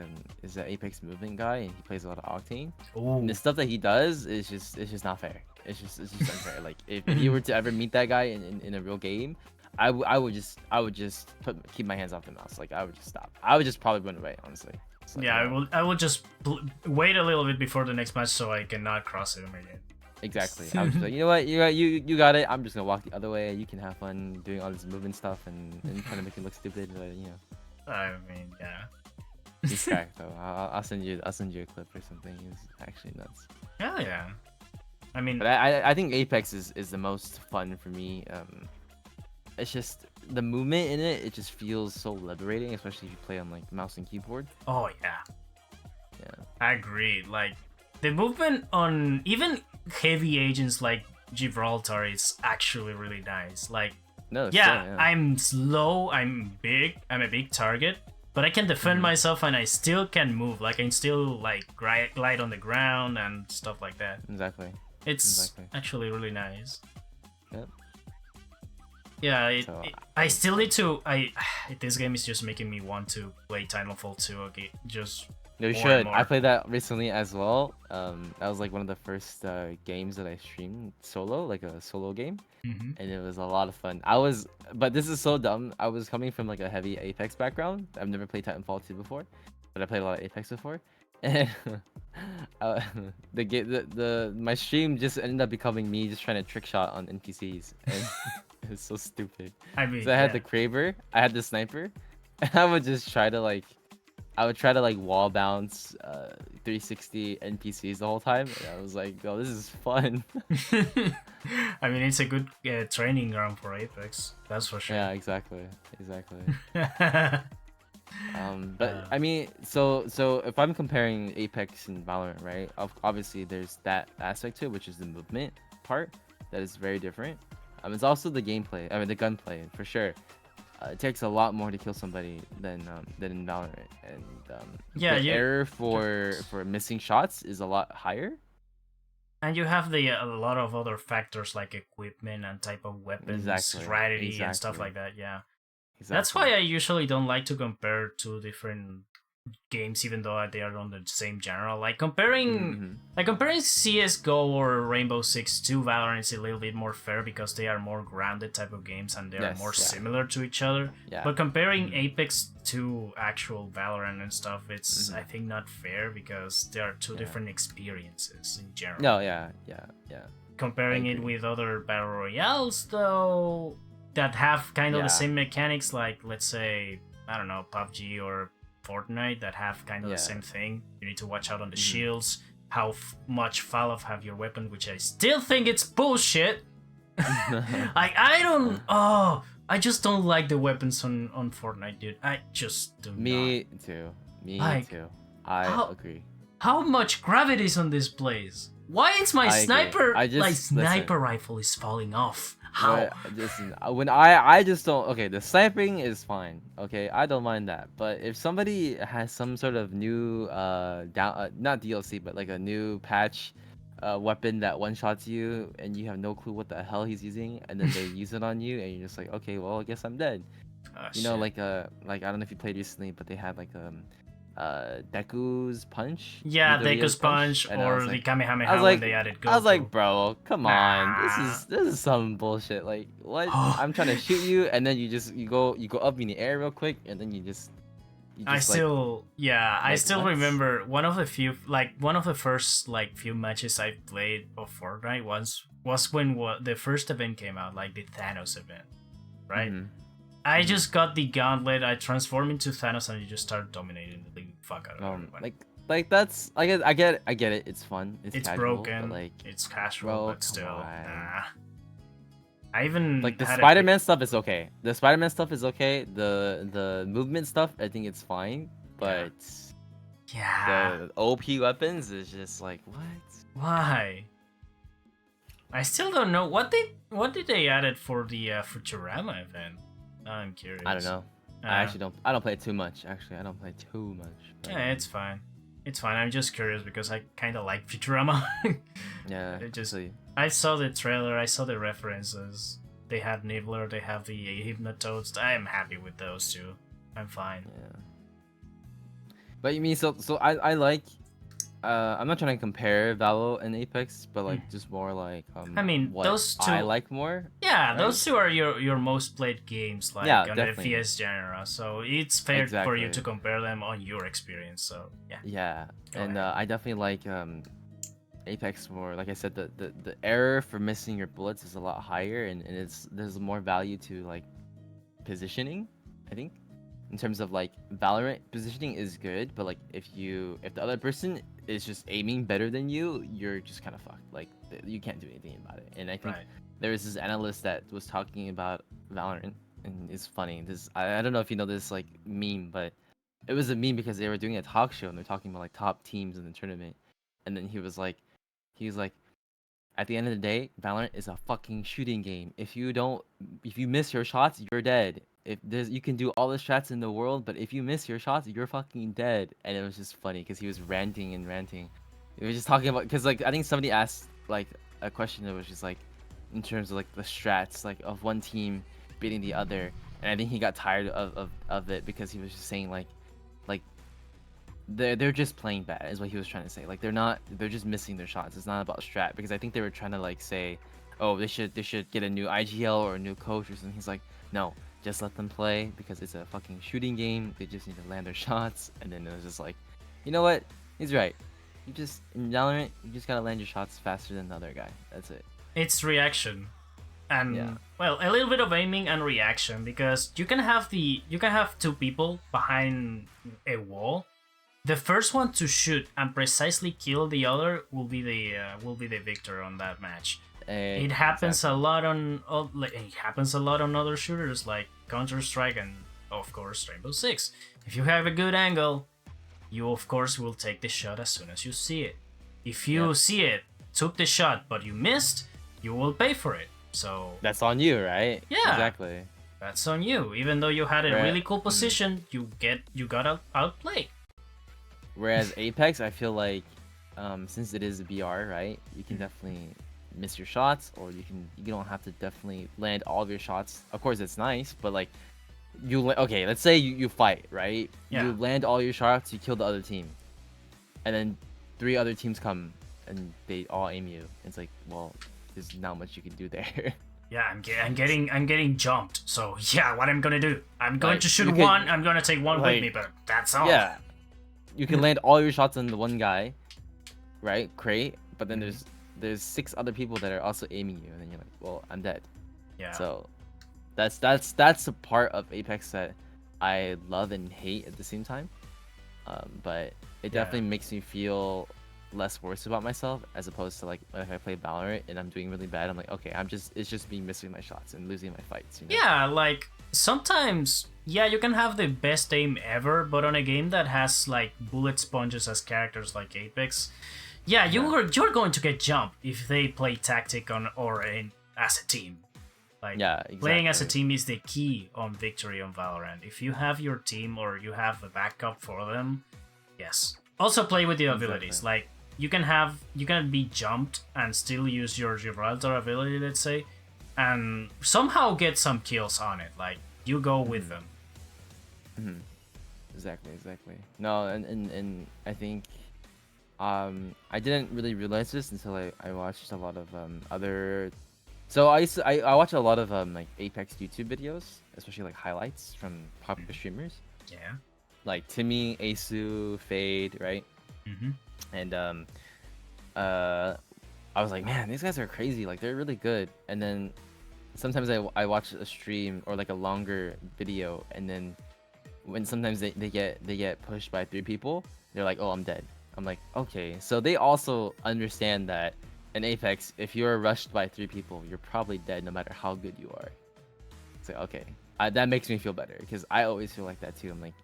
is an Apex movement guy, and he plays a lot of Octane. Ooh. And the stuff that he does is just not fair. It's just unfair. Like if you were to ever meet that guy in a real game, I would just keep my hands off the mouse. Like I would just stop. I would just probably run away, honestly. It's like, Yeah, no. I will just wait a little bit before the next match so I cannot cross him again. Exactly. I was just like, you know what, you got it. I'm just gonna walk the other way. You can have fun doing all this movement stuff and trying to make it look stupid. But you know, I mean, yeah. he's cracked though. I'll send you a clip or something. He's actually nuts. Hell yeah. I mean, But I think Apex is the most fun for me. It's just the movement in it. It just feels so liberating, especially if you play on like mouse and keyboard. oh yeah. Yeah. I agree. Like the movement on even heavy agents like Gibraltar is actually really nice. Like No. yeah, Still, I'm slow, I'm a big target, but I can defend Mhm. myself and I still can move. Like I can still like glide on the ground and stuff like that. Exactly. It's Exactly. actually really nice. Yep. Yeah, So, I still need to. This game is just making me want to play Titanfall 2 again. Just You more and should. I more. played that recently as well. That was like one of the first games that I streamed solo, like a solo game, Mhm. and it was a lot of fun. But this is so dumb. I was coming from like a heavy Apex background. I've never played Titanfall 2 before, but I played a lot of Apex before. And uh, my stream just ended up becoming me just trying to trick shot on NPCs, and it was so stupid. I mean, So I had yeah. the Kraber, I had the sniper, and I would just try to like. I would try to like wall bounce 360 NPCs the whole time, and I was like, "Oh, this is fun." I mean, it's a good training ground for Apex. That's for sure. Yeah, exactly. But I mean, so if I'm comparing Apex and Valorant, right? Obviously, there's that aspect to it, which is the movement part that is very different. It's also the gameplay. I mean, the gunplay for sure. It takes a lot more to kill somebody than in Valorant, and Yeah, the error for missing shots is a lot higher. and you have a lot of other factors like equipment and type of weapons, Exactly. strategy, and stuff Exactly. like that. Yeah, Exactly. that's why I usually don't like to compare two different games, even though they are on the same genre. Like comparing CS:GO or Rainbow Six to Valorant is a little bit more fair because they are more grounded type of games and they are Yes, more yeah. similar to each other. Yeah. But comparing Mhm. Apex to actual Valorant and stuff, it's Mhm. I think not fair because there are two Yeah. different experiences in general. No, yeah. Comparing I it agree. with other battle royales though that have kind of Yeah. the same mechanics, like let's say I don't know PUBG or Fortnite, that have kind of the Yeah. same thing. You need to watch out on the Mhm. shields, how much fall-off have your weapon, which I still think it's bullshit. Like I just don't like the weapons on Fortnite, dude. I just do not. Me too. Like, I how- agree. How much gravity is on this place? Why is my I agree. sniper I just sniper rifle is falling off? How? Listen, when I just don't. Okay, the sniping is fine. Okay, I don't mind that. But if somebody has some sort of new not DLC, but like a new patch, weapon that one shots you, and you have no clue what the hell he's using, and then they use it on you, and you're just like, okay, well, I guess I'm dead. Oh, You know, shit. like I don't know if you played recently, but they had like Deku's punch. Yeah, Midoriya's Deku's punch and or the I Kamehameha was when like, they added Goku. I was like, bro, come on, Nah. this is some bullshit. Like, what? I'm trying to shoot you, and then you go up in the air real quick, and then you just I still what? remember one of the first few matches I played of Fortnite was when the first event came out, like the Thanos event, right? Mhm. I just got the gauntlet, I transformed into Thanos, and you just start dominating the fuck out of everyone. That's I get it. It's fun. It's casual, broken. But like, it's casual, bro, but still, come on. nah. I even Like the had Spider-Man stuff is okay. The Spider-Man stuff is okay. The movement stuff, I think it's fine. But yeah. the OP weapons is just like, what? Why? I still don't know what did they added for the Futurama event. I'm curious. I don't know. I don't play it too much. Actually, I don't play too much. But... Yeah, it's fine. It's fine. I'm just curious because I kind of like Futurama. Yeah. It just I saw the trailer. I saw the references. They have Nibbler. They have the Hypnotoads. I am happy with those two. I'm fine. Yeah. But you mean so I like. I'm not trying to compare Valo and Apex, but like just more like I mean, what those two I like more. Yeah, right? those two are your most played games, like Yeah, on definitely. the FPS genre. So it's fair for you Exactly. to compare them on your experience. So yeah. Yeah, Go and ahead. I definitely like Apex more. Like I said, the error for missing your bullets is a lot higher, and there's more value to like positioning, I think. In terms of like Valorant, positioning is good, but like if the other person is just aiming better than you, you're just kind of fucked. Like you can't do anything about it. And I think there was this analyst that was talking about Valorant, and it's funny. I don't know if you know this like meme, but it was a meme because they were doing a talk show and they're talking about like top teams in the tournament, and then he was like, at the end of the day, Valorant is a fucking shooting game. If you miss your shots, you're dead. You can do all the shots in the world, but if you miss your shots, you're fucking dead. And it was just funny because he was ranting and ranting. He was just talking about because like I think somebody asked like a question that was just like in terms of like the strats like of one team beating the other, and I think he got tired of it because he was just saying like they're just playing bad is what he was trying to say. Like they're just missing their shots. It's not about strat because I think they were trying to like say, oh, they should get a new IGL or a new coach or something. He's like, no, just let them play because it's a fucking shooting game. They just need to land their shots. And then it was just like, you know what? He's right. In Valorant, you just gotta land your shots faster than the other guy. That's it. It's reaction, and well, a little bit of aiming and reaction because you can have two people behind a wall. The first one to shoot and precisely kill the other will be the victor on that match. It happens a lot on other shooters like Counter-Strike and of course Rainbow Six. If you have a good angle, you of course will take the shot as soon as you see it. If you see it, took the shot, but you missed, you will pay for it. So that's on you, right? Yeah, exactly. That's on you. Even though you had a really cool position, you got outplayed. Whereas Apex, I feel like, since it is a BR, right, you can definitely miss your shots, or you don't have to definitely land all of your shots. Of course, it's nice, but like, let's say you fight, right? Yeah. You land all your shots, you kill the other team, and then 3 other teams come and they all aim you. It's like, well, there's not much you can do there. Yeah, I'm getting jumped. So yeah, what I'm gonna do? I'm going to shoot one. I'm gonna take one with me, but that's all. Yeah. You can land all your shots on the one guy, right? Crate, but then there's 6 other people that are also aiming you, and then you're like, well, I'm dead. Yeah. So that's a part of Apex that I love and hate at the same time. But it definitely makes me feel less worse about myself as opposed to like if I play Valorant and I'm doing really bad, I'm like, okay, it's just me missing my shots and losing my fights. You know? Yeah, like sometimes, you can have the best aim ever, but on a game that has like bullet sponges as characters like Apex, Yeah, Yeah. you're going to get jumped if they play tactic as a team. Like Yeah, playing as a exactly. team is the key on victory on Valorant. If you have your team or you have a backup for them, yes. Also play with the Exactly. abilities. Like you can be jumped and still use your Gibraltar ability, let's say, and somehow get some kills on it. Like you go with Hmm. them. Hmm. Exactly, exactly. No, and I think I didn't really realize this until I watched a lot of other. So I watch a lot of like Apex YouTube videos, especially like highlights from popular Mhm. streamers Yeah. like Timmy, Asu, Fade, right? Hmm. And uh I was like, man, these guys are crazy. Like they're really good. And then sometimes I watch a stream or like a longer video, and then when sometimes they get pushed by 3 people, they're like, oh, I'm dead. I'm like, okay, so they also understand that in Apex, if you're rushed by 3 people, you're probably dead no matter how good you are. It's like, okay, that makes me feel better because I always feel like that too. I'm like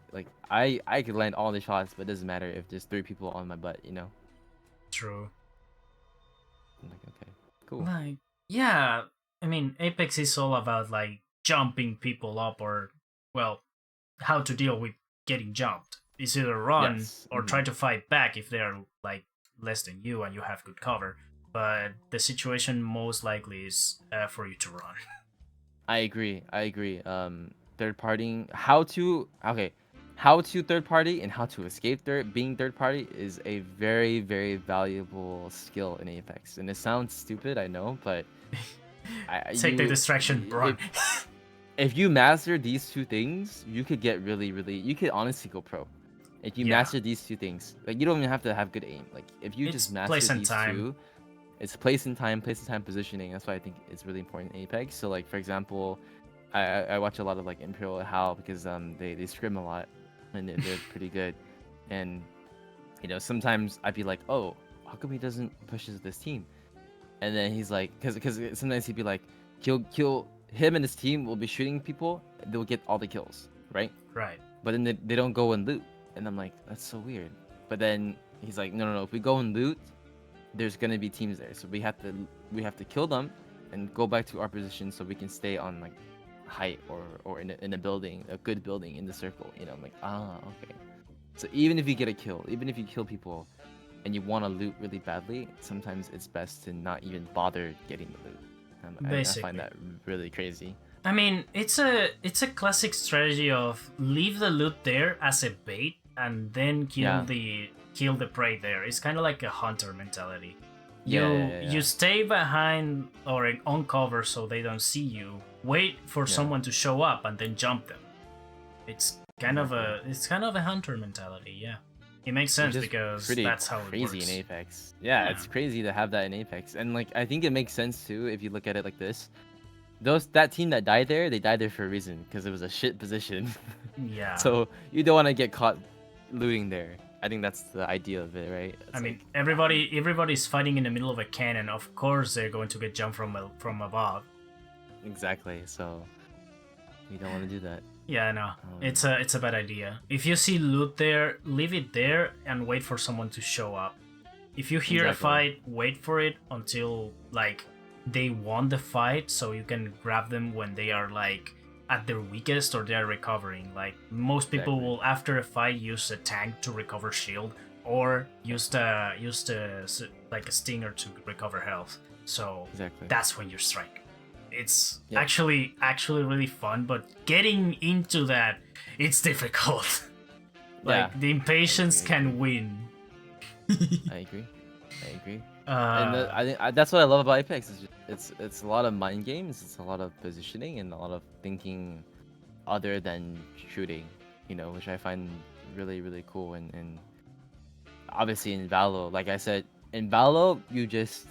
I could land all the shots, but it doesn't matter if there's 3 people on my butt, you know. True. I'm like, okay, cool. Like yeah, I mean Apex is all about like jumping people up or well how to deal with getting jumped. It's either run Yes. or try to fight back if they are like less than you and you have good cover. But the situation most likely is for you to run. I agree. I agree. Third party, how to okay, how to third party and how to escape being third party is a very very valuable skill in Apex. And it sounds stupid, I know, but Take the distraction, run. if you master these 2 things, you could get you could honestly go pro. If you Yeah, master these 2 things, like you don't even have to have good aim. Like if you it's just master place and these time. two, it's place and time positioning. That's why I think it's really important in Apex. So like for example, I watch a lot of like Imperial Hal because they scrim a lot and they're pretty good. And sometimes I'd be like, oh, how come he doesn't pushes this team? And then he's like, because sometimes he'd be like, kill him and his team will be shooting people, they'll get all the kills, right? Right. But then they don't go and loot, and I'm like, that's so weird. But then he's like, no, no, no, if we go and loot, there's gonna be teams there, so we have to kill them and go back to our position so we can stay on like height or in a building, a good building in the circle. I'm like, okay. So even if you get a kill, even if you kill people and you want to loot really badly, sometimes it's best to not even bother getting the loot. I find Basically. that really crazy. I mean, it's a classic strategy of leave the loot there as a bait and then Yeah, kill the prey there. It's kind of like a hunter mentality. yeah, yeah, You yeah, you yeah. stay behind or on cover so they don't see you. Wait for Yeah, someone to show up and then jump them. exactly. It's kind of a hunter mentality. Yeah, it makes Which sense is because pretty that's how it crazy in works. Apex. Yeah, Yeah, it's crazy to have that in Apex, and like I think it makes sense too if you look at it like this. That team that died there, they died there for a reason because it was a shit position. yeah. So you don't want to get caught looting there. I think that's the idea of it, right? I It's mean, like everybody's fighting in the middle of a cannon. Of course, they're going to get jumped from above. exactly. So you don't want to do that. Yeah, I know. Um, It's a bad idea. If you see loot there, leave it there and wait for someone to show up. If you hear a exactly. fight, wait for it until like they won the fight, so you can grab them when they are like at their weakest or they are recovering. Like most people Exactly. will after a fight use a tank to recover shield or Yep. use like a stinger to recover health. So Exactly. that's when you strike. It's Yep. actually really fun, but getting into that it's difficult. Yeah. Like the I impatience agree. I agree. can win. I agree. I agree. And uh I think that's what I love about Apex. It's a lot of mind games. It's a lot of positioning and a lot of thinking other than shooting. Which I find really really cool. And obviously in Valo, like I said, in Valo,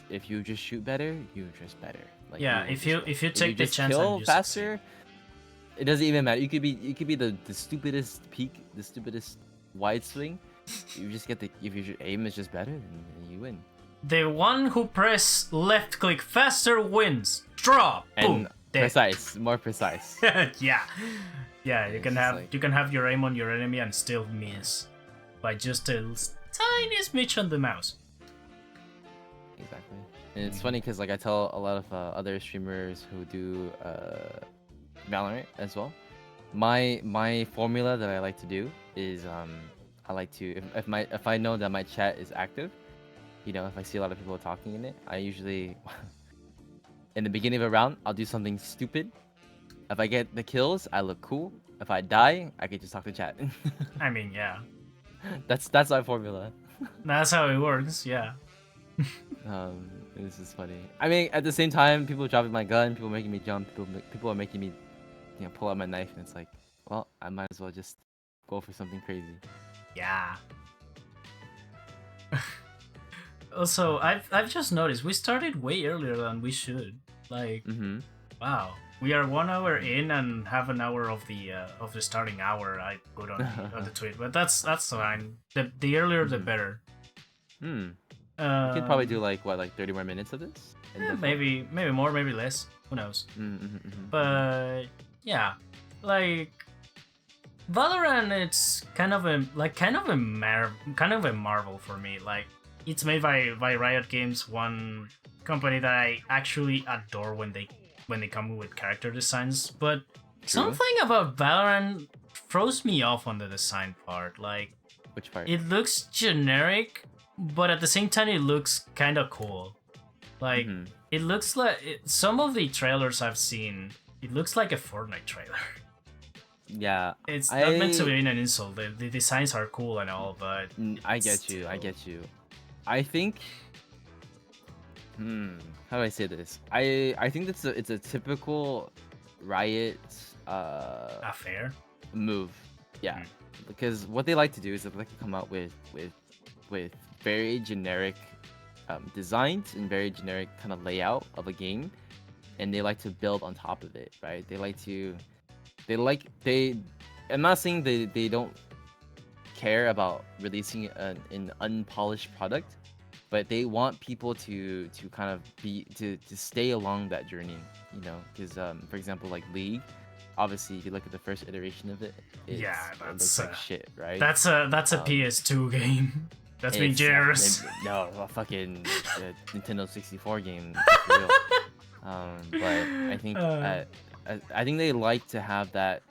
if you just shoot better, you're just better. Like you yeah, will just win. if you If you take the just chance and kill you succeed. faster, it doesn't even matter. You could be the stupidest peak, the stupidest wide swing. You just get if your aim is just better, then you win. The one who press left click faster wins. Draw. And Boom. Dead. more precise. Yeah. Yeah, And it's just like you can have your aim on your enemy and still miss by just a tiny smidge on the mouse. exactly. And it's funny because like I tell a lot of other streamers who do Valorant as well. My formula that I like to do is I like to if I know that my chat is active, you know, if I see a lot of people talking in it, I usually in the beginning of a round I'll do something stupid. If I get the kills, I look cool. If I die, I can just talk to chat. I mean, yeah. That's my formula. That's how it works, yeah. This is funny. I mean, at the same time, people dropping my gun, people making me jump, people are making me, you know, pull out my knife, and it's like, well, I might as well just go for something crazy. Yeah. Also, I've just noticed we started way earlier than we should. Like, wow, we are 1 hour in and have an hour of the starting hour. I put on the tweet, but that's fine. The earlier the better. We could probably do like 30 more minutes of this. Yeah, maybe more, maybe less. Who knows? But yeah, like Valorant, it's kind of a marvel for me. Like, it's made by Riot Games, one company that I actually adore when they come with character designs. But something about Valorant throws me off on the design part. Like, which part? It looks generic, but at the same time it looks kind of cool. Like, it looks like some of the trailers I've seen, it looks like a Fortnite trailer. Yeah, it's not meant to be an insult. The designs are cool and all, but I get you. I think, how do I say this? I think it's a typical Riot affair move. Yeah, because what they like to do is they like to come out with very generic designs and very generic kind of layout of a game, and they like to build on top of it, right? I'm not saying they don't care about releasing an unpolished product, but they want people to kind of to stay along that journey, you know, because for example, like League, obviously if you look at the first iteration of it, it looks like shit, right? That's a PS2 game. That's being generous. No, a fucking Nintendo 64 game. For real. But I think they like to have that.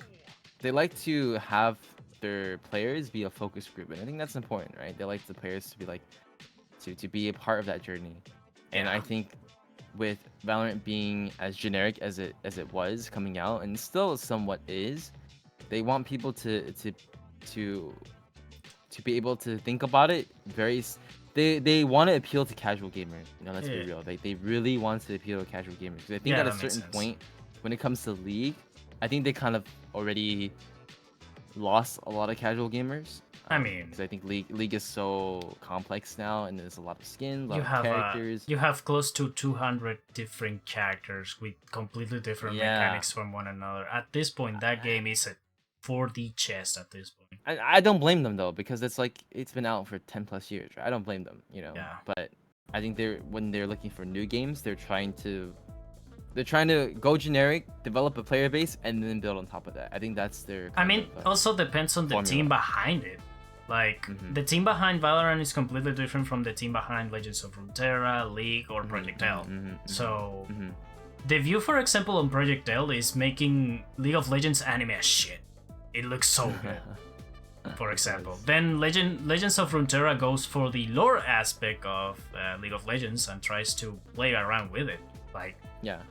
They like to have their players be a focus group, and I think that's important, right? They like the players to be like to be a part of that journey. And I think with Valorant being as generic as it was coming out, and still somewhat is, they want people to be able to think about it very. They want to appeal to casual gamers. You know, let's be real. They really want to appeal to casual gamers. Because I think at a certain point, when it comes to League, I think they kind of already lost a lot of casual gamers. I mean, because I think League is so complex now, and there's a lot of skins, a lot of characters. You have close to 200 different characters with completely different mechanics from one another. At this point, that game is a 4D chess at this point. I don't blame them though, because it's like it's been out for 10 plus years. Right? I don't blame them, you know. Yeah. But I think when they're looking for new games, they're trying to go generic, develop a player base, and then build on top of that. I think that's their. Also depends on the team behind it. Like, the team behind Valorant is completely different from the team behind Legends of Runeterra, League, or Project L. So, the view, for example, on Project L is making League of Legends anime as shit. It looks so good, for example. Then Legends of Runeterra goes for the lore aspect of League of Legends and tries to play around with it. Like,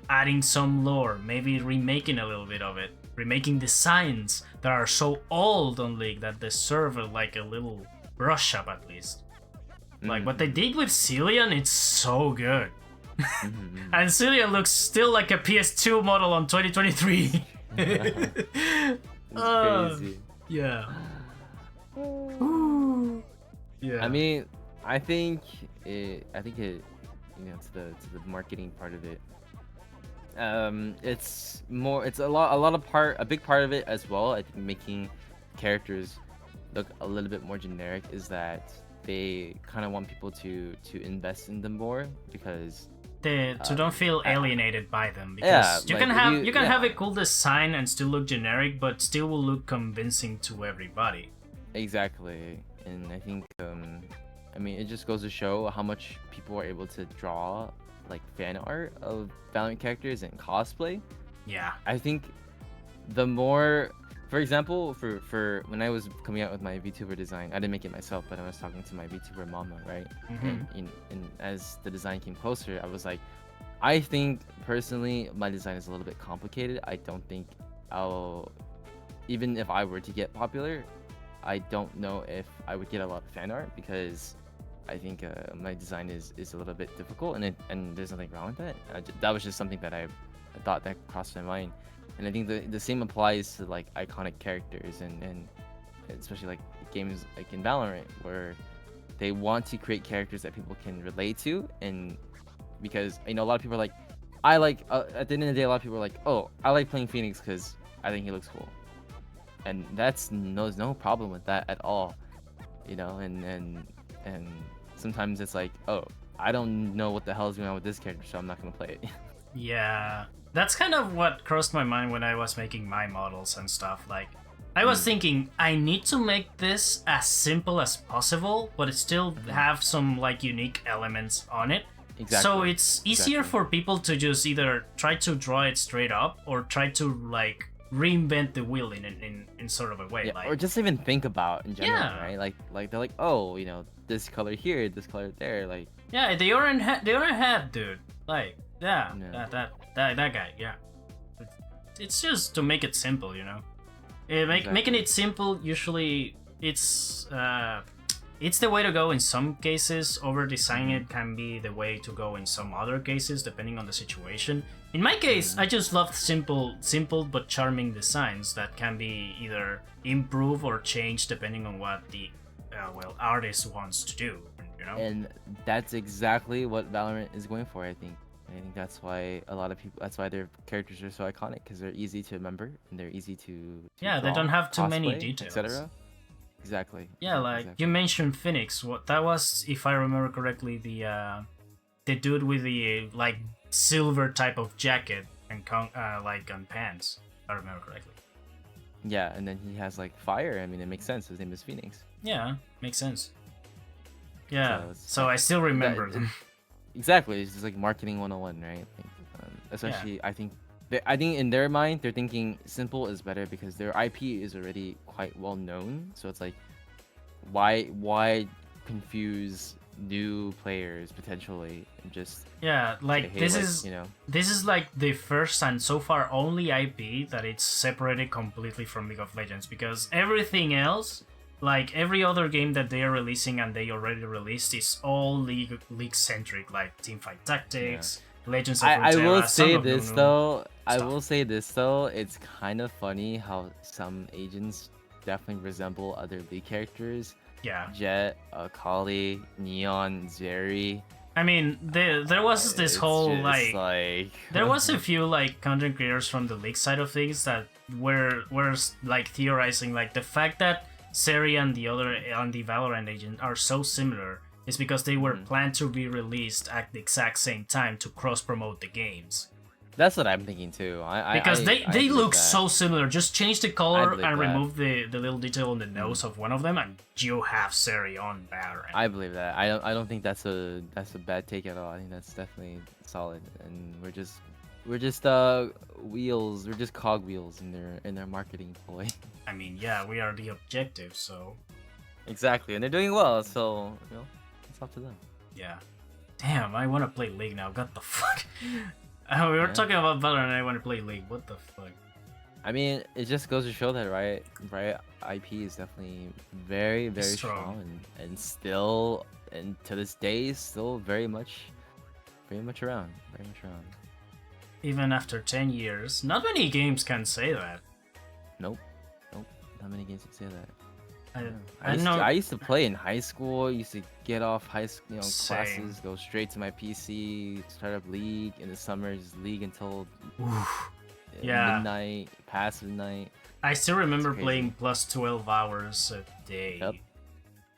adding some lore, maybe remaking a little bit of it. Remaking designs that are so old on League that deserve like a little brush up at least. Like what they did with Cillian, it's so good. And Cillian looks still like a PS2 model on 2023. It's crazy. Yeah. Yeah. I mean, I think it, you know, to the marketing part of it. It's a big part of it as well. I think making characters look a little bit more generic is that they kind of want people to invest in them more, because to don't feel alienated by them, because you can have a cool design and still look generic, but still will look convincing to everybody. Exactly. And I think I mean, it just goes to show how much people are able to draw like fan art of Valorant characters and cosplay. Yeah. I think the more, for example, for when I was coming out with my VTuber design, I didn't make it myself, but I was talking to my VTuber mama, right? And as the design came closer, I was like, I think personally my design is a little bit complicated. I don't think I'll, even if I were to get popular, I don't know if I would get a lot of fan art, because I think my design is a little bit difficult, and there's nothing wrong with that. That was just something that I thought that crossed my mind. And I think the same applies to like iconic characters and especially like games like in Valorant, where they want to create characters that people can relate to. And because a lot of people are like, I like at the end of the day, a lot of people are like, oh, I like playing Phoenix because I think he looks cool, and there's no problem with that at all, and sometimes it's like, oh, I don't know what the hell is going on with this character, so I'm not gonna play it. Yeah, that's kind of what crossed my mind when I was making my models and stuff. Like, I was thinking, I need to make this as simple as possible, but it still have some like unique elements on it. Exactly. So it's easier for people to just either try to draw it straight up or try to like reinvent the wheel in sort of a way. Yeah, like, or just even think about in general, Yeah. right? Like they're like, oh, this color here, this color there, like. yeah, the orange hat, dude. Like, yeah, Yeah. that guy, yeah. It's just to make it simple, Making it simple, usually it's the way to go in some cases. Over designing it can be the way to go in some other cases, depending on the situation. In my case, I just love simple but charming designs that can be either improved or changed depending on what the artist wants to do. And that's exactly what Valorant is going for, I think. I think that's why a lot of people, that's why their characters are so iconic, because they're easy to remember and they're easy to Yeah, they draw, don't have too many cosplay, details. etc. Exactly. Yeah, like exactly. you mentioned Phoenix. What that was, if I remember correctly, the dude with the like silver type of jacket and like on pants. If I remember correctly. Yeah, and then he has like fire. I mean, it makes sense. His name is Phoenix. Yeah, makes sense. Yeah, So so I still remember them. Exactly. It's just like marketing 101, right? Especially, I think in their mind, they're thinking simple is better because their IP is already quite well known. So it's like, why confuse new players potentially and just Yeah, like this like, is this is like the first and so far only IP that it's separated completely from League of Legends, because everything else, like every other game that they are releasing and they already released, is all league centric, like Teamfight Tactics, Legends of Runeterra. I will say Son of this Nunu though. I stuff. will say this though. It's kind of funny how some agents definitely resemble other League characters. Yeah, Jet, Akali, Neon, Zeri. I mean, there was this It's whole just like there was a few like content creators from the League side of things that were like theorizing like the fact that Seri and the Valorant agent are so similar is because they were planned to be released at the exact same time to cross promote the games. That's what I'm thinking too. Because they believe look that. so similar. Just change the color believe and that. remove the little detail on the nose of one of them, and you have Seri on Valorant. I believe that. I don't think that's a bad take at all. I think that's definitely solid, and we're just wheels. We're just cog wheels in their marketing ploy. I mean, yeah, we are the objective, so Exactly, and they're doing well. So it's up to them. yeah. Damn, I want to play League now. What the fuck? We were talking about Valorant and I want to play League. What the fuck? I mean, it just goes to show that Riot IP is definitely very strong and still, and to this day, still very much around. Even after 10 years, not many games can say that. Nope. Not many games can say that. I used to play in high school. I used to get off Same. classes, go straight to my PC, start up League in the summer, just League until Yeah. midnight, past midnight. I still remember crazy. playing plus 12 hours a day Yep.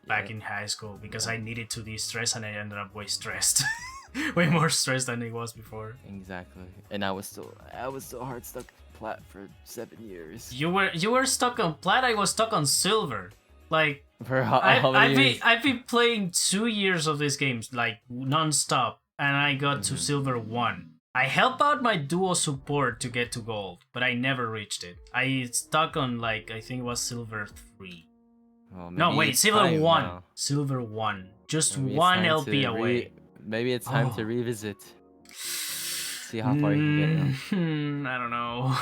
back Yeah. in high school because I needed to de-stress and I ended up way stressed. Way more stressed than it was before. Exactly. And I was still hard stuck plat for 7 years. You were stuck on plat, I was stuck on silver. Like For how many years? I've been playing 2 years of these games like non-stop, and I got to Mhm. silver 1. I helped out my duo support to get to gold, but I never reached it. I stuck on like I think it was silver 3. Well, No, maybe wait, it's silver time 1. now. Silver 1. Just Maybe it's one time LP to away. maybe it's time to Oh. revisit. See how far you can get now. I don't know.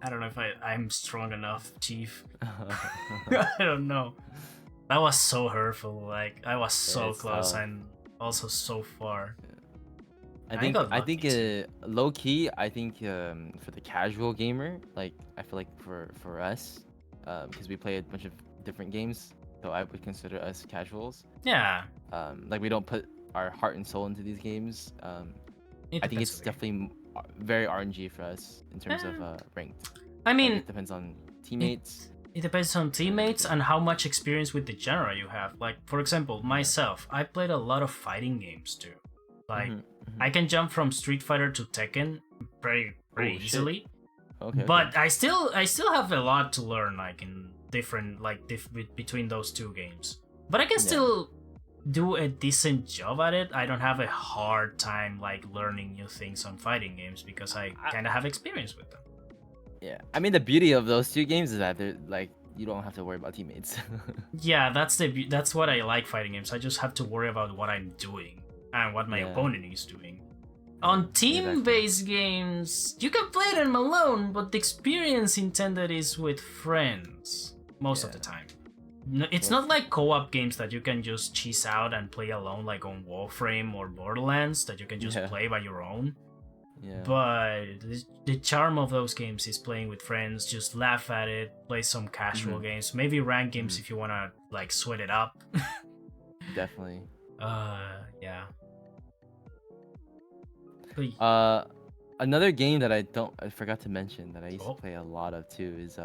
I don't know if I'm strong enough, Chief. I don't know. That was so hurtful. Like I was so It's close tough. and also so far. I I think got I think lucky too. low key. I think for the casual gamer, like I feel like for us, because we play a bunch of different games, so I would consider us casuals. Yeah, Like we don't put our heart and soul into these games. it I think depends it's on the game. definitely very RNG for us in terms of Eh, ranked. I Like mean, it depends on it teammates it depends on and teammates everything. and how much experience with the genre you have. Like for example, Yeah. myself, I played a lot of fighting games too. Like hmm I can jump from Street Fighter to Tekken pretty Oh shit. easily. Okay. Okay. But I still have a lot to learn, like in different between those two games. But I can Yeah. still do a decent job at it. I don't have a hard time like learning new things on fighting games because I I, kind of have experience with them. yeah. I mean, the beauty of those two games is that they're like you don't have to worry about teammates. Yeah, that's what I like fighting games. I just have to worry about what I'm doing and what my Yeah. opponent is doing. On Exactly. team-based games, you can play them alone, but the experience intended is with friends most of Yeah. the time. It's That's not like co-op games that you can just cheese out and play alone, like on Warframe or Borderlands, that you can just yeah. play by your own. Yeah. But the charm of those games is playing with friends, just laugh at it, play some casual hmm games, maybe rank games hmm if you wanna like sweat it up. Definitely. Yeah. But, Another game that I forgot to mention that I used to oh, play a lot of too is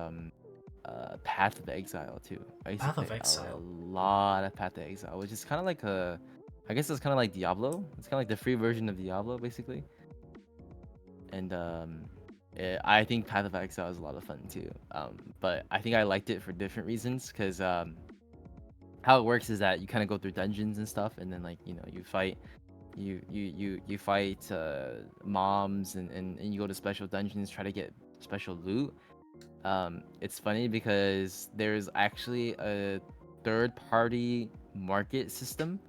Path of Exile too. I used to Path play of a Exile. lot of Path of Exile, which is kind of like I guess it's kind of like Diablo. It's kind of like the free version of Diablo, basically. And I think Path of Exile is a lot of fun too. But I think I liked it for different reasons, because how it works is that you kind of go through dungeons and stuff, and then like you fight you fight moms, and you go to special dungeons, try to get special loot. It's funny because there's actually a third party market system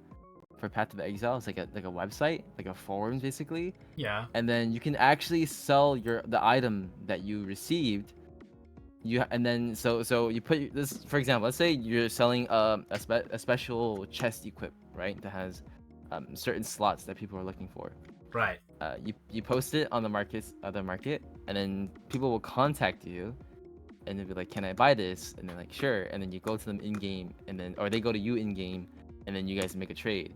for Path of Exile. It's like a website, like a forum basically, Yeah. and then you can actually sell the item that you received. And then so you put this, for example, let's say you're selling a special chest equip, right, that has certain slots that people are looking for. Right. You post it on the market, and then people will contact you, and they'll be like, "Can I buy this?" And they're like, "Sure." And then you go to them in game, and then or they go to you in game, and then you guys make a trade.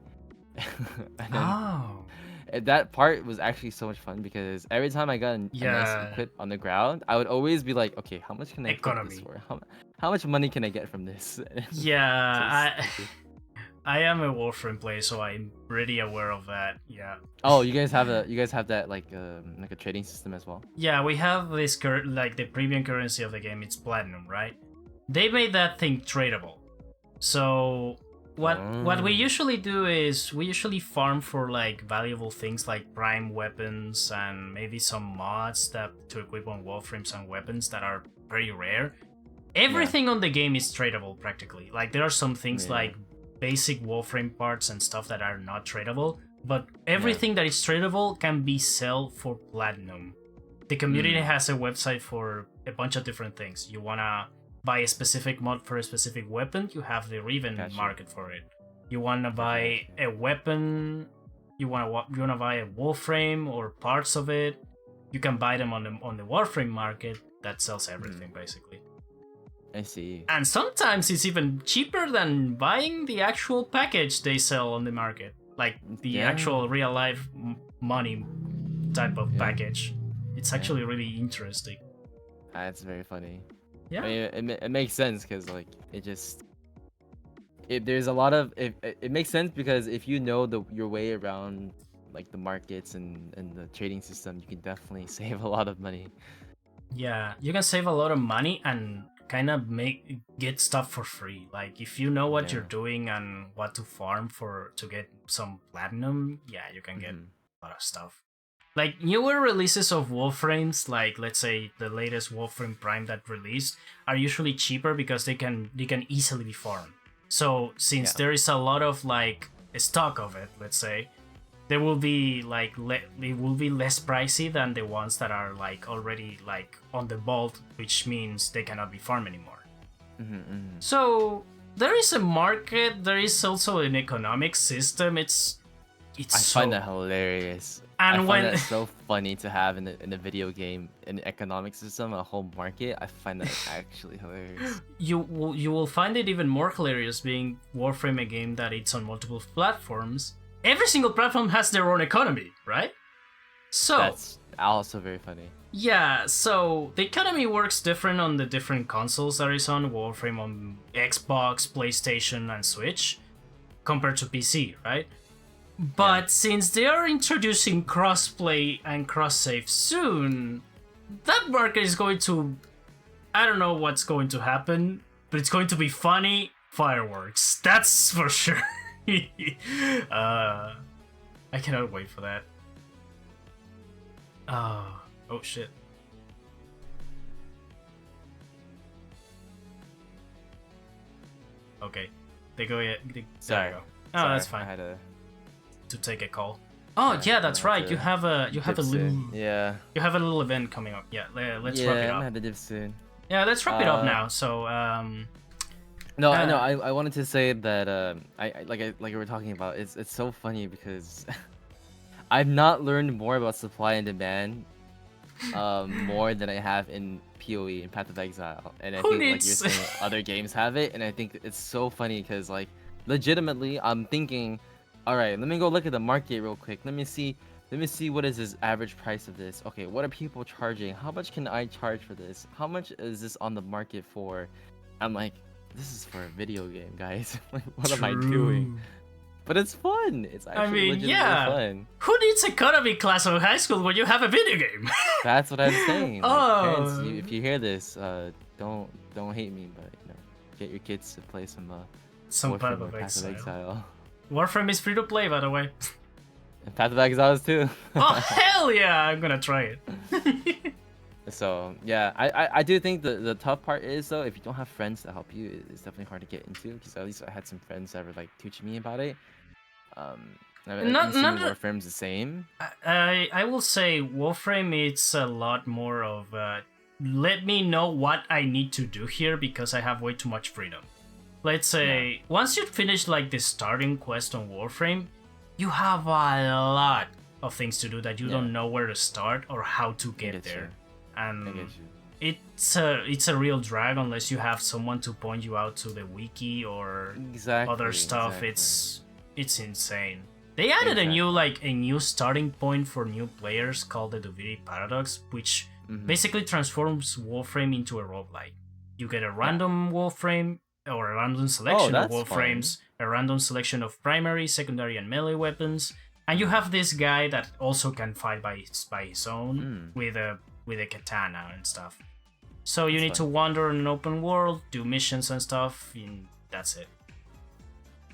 And then Oh. that part was actually so much fun, because every time I got a nice Yeah. equip on the ground, I would always be like, "Okay, how much can I flip this Economy. for? How much money can I get from this?" So it's Yeah. stupid. I am a Warframe player, so I'm pretty aware of that. Yeah. Oh, you guys have that like a trading system as well. Yeah, we have this like the premium currency of the game. It's platinum, right? They made that thing tradable. So what we Oh. usually do is we usually farm for like valuable things like prime weapons and maybe some mods that to equip on Warframes and weapons that are pretty rare. Yeah. Everything on the game is tradable practically. Like there are some things Yeah. like basic Warframe parts and stuff that are not tradable, but Yeah. everything that is tradable can be sold for platinum. The community Mm. has a website for a bunch of different things. You wanna buy a specific mod for a specific weapon, you have the Riven Gotcha. market for it. You wanna Gotcha. buy Gotcha. a weapon, you wanna buy a Warframe or parts of it, you can buy them on the Warframe market that sells everything basically. I see. And sometimes it's even cheaper than buying the actual package they sell on the market, like the Yeah. actual real life money type of Yeah. package. It's Yeah. actually really interesting. That's very funny. Yeah. I mean, it makes sense, because like it just there's a lot of it makes sense, because if you know your way around like the markets and the trading system, you can definitely save a lot of money. Yeah, you can save a lot of money and kind of get stuff for free. Like if you know what you're Yeah. doing and what to farm for to get some platinum, yeah, you can get Mhm. a lot of stuff. Like newer releases of Warframes, like let's say the latest Warframe Prime that released, are usually cheaper because they can easily be farmed. So since Yeah. there is a lot of like stock of it, let's say, there will be like they will be less pricey than the ones that are like already like on the vault, which means they cannot be farmed anymore. Mhm. So there is a market. There is also an economic system. It's I find that so hilarious. I and find when that so funny to have in a video game, an economic system, a whole market. I find that actually hilarious. you will find it even more hilarious being Warframe a game that it's on multiple platforms. Every single platform has their own economy, right? So That's also very funny. yeah, so the economy works different on the different consoles that is on Warframe on Xbox, PlayStation, and Switch compared to PC, right? But since they are introducing crossplay and cross save soon, that market is going to. I don't know what's going to happen, but it's going to be funny fireworks. That's for sure. I cannot wait for that. Oh shit. Okay, they go. There Sorry. you go. Oh, Sorry, that's fine. I had To take a call. Oh yeah, that's I had right. to You have a dip little soon. Yeah. you have a little event coming up. Yeah, let's wrap it I'm gonna up. have to dip soon. Yeah, let's wrap it up Uh, now. So No, I know. Uh, I wanted to say that like we were talking about. It's so funny because I've not learned more about supply and demand more than I have in PoE and Path of Exile, and I who think like you're needs? saying other games have it, and I think it's so funny because like legitimately I'm thinking, all right, let me go look at the market real quick. Let me see what is this average price of this. Okay, what are people charging? How much can I charge for this? How much is this on the market for? I'm like, this is for a video game, guys. Like, what am I doing? But it's fun. It's I actually mean, legitimately yeah. fun. Who needs economy class in high school when you have a video game? That's what I'm saying. Like, parents, Oh. if you hear this, don't hate me, but you know, get your kids to play some Some Path Warframe or of Path of Exile. Exile. Warframe is free to play, by the way. And Path of Exile is too. Oh hell yeah! I'm gonna try it. So yeah, I do think the tough part is though, if you don't have friends to help you, it's definitely hard to get into. Because at least I had some friends that were like teaching me about it. I'm assuming Warframe's the same. I will say Warframe it's a lot more of let me know what I need to do here because I have way too much freedom. Let's say once you finish like the starting quest on Warframe, you have a lot of things to do that you don't know where to start or how to get there. And I get you. it's a real drag unless you have someone to point you out to the wiki or other stuff. It's insane. They added a new starting point for new players called the Divinity Paradox, which basically transforms Warframe into a roguelike. You get a random Warframe or a random selection of Warframes, a random selection of primary, secondary, and melee weapons, and you have this guy that also can fight by his own with a katana and stuff. So you need to wander in an open world, do missions and stuff, and that's it.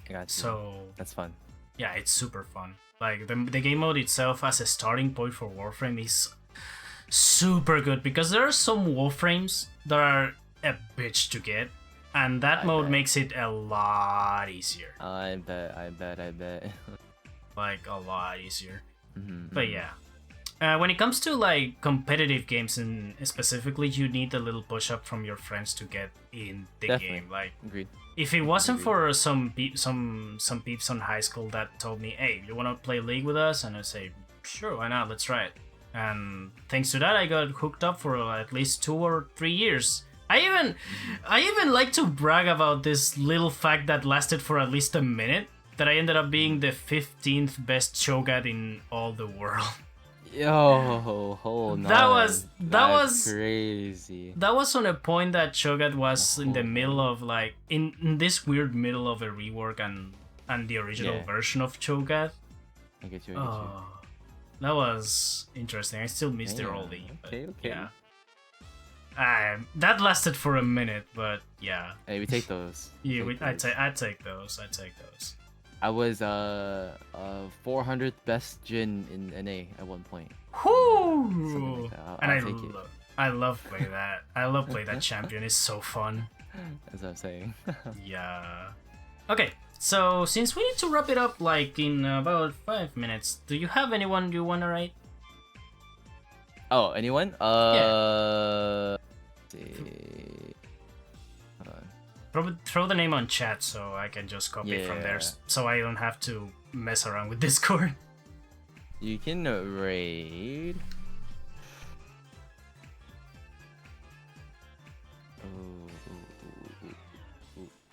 I got you. So that's fun. Yeah, it's super fun. Like the game mode itself as a starting point for Warframe is super good because there are some Warframes that are a bitch to get, and that mode makes it a lot easier. I bet. Like a lot easier. But yeah. When it comes to like competitive games and specifically, you need a little push up from your friends to get in the game. Like, agreed. If it wasn't for some peeps on high school that told me, "Hey, you want to play League with us?" and I say, "Sure, why not? Let's try it." And thanks to that, I got hooked up for at least 2 or 3 years. I even like to brag about this little fact that lasted for at least a minute. That I ended up being the 15th best Cho'Gath in all the world. Yo, hold on. That was crazy. That was on a point that Cho'Gath was in the middle of like in this weird middle of a rework and the original version of Cho'Gath. I get you. That was interesting. I still miss the early. Okay. Yeah. That lasted for a minute, but yeah. Hey, we take those. Yeah, Take I'd those. take those. I'd take those. I was 400th best Jin in NA at one point. Something Whoo! like that. And I'll take it. I love play that. I love play that champion. It's so fun. That's what I'm saying. Yeah. Okay, so since we need to wrap it up like in about 5 minutes, do you have anyone you wanna write? Oh, anyone? Let's see. Hold on. Throw the name on chat so I can just copy it from there, Yeah. so I don't have to mess around with Discord. You can raid.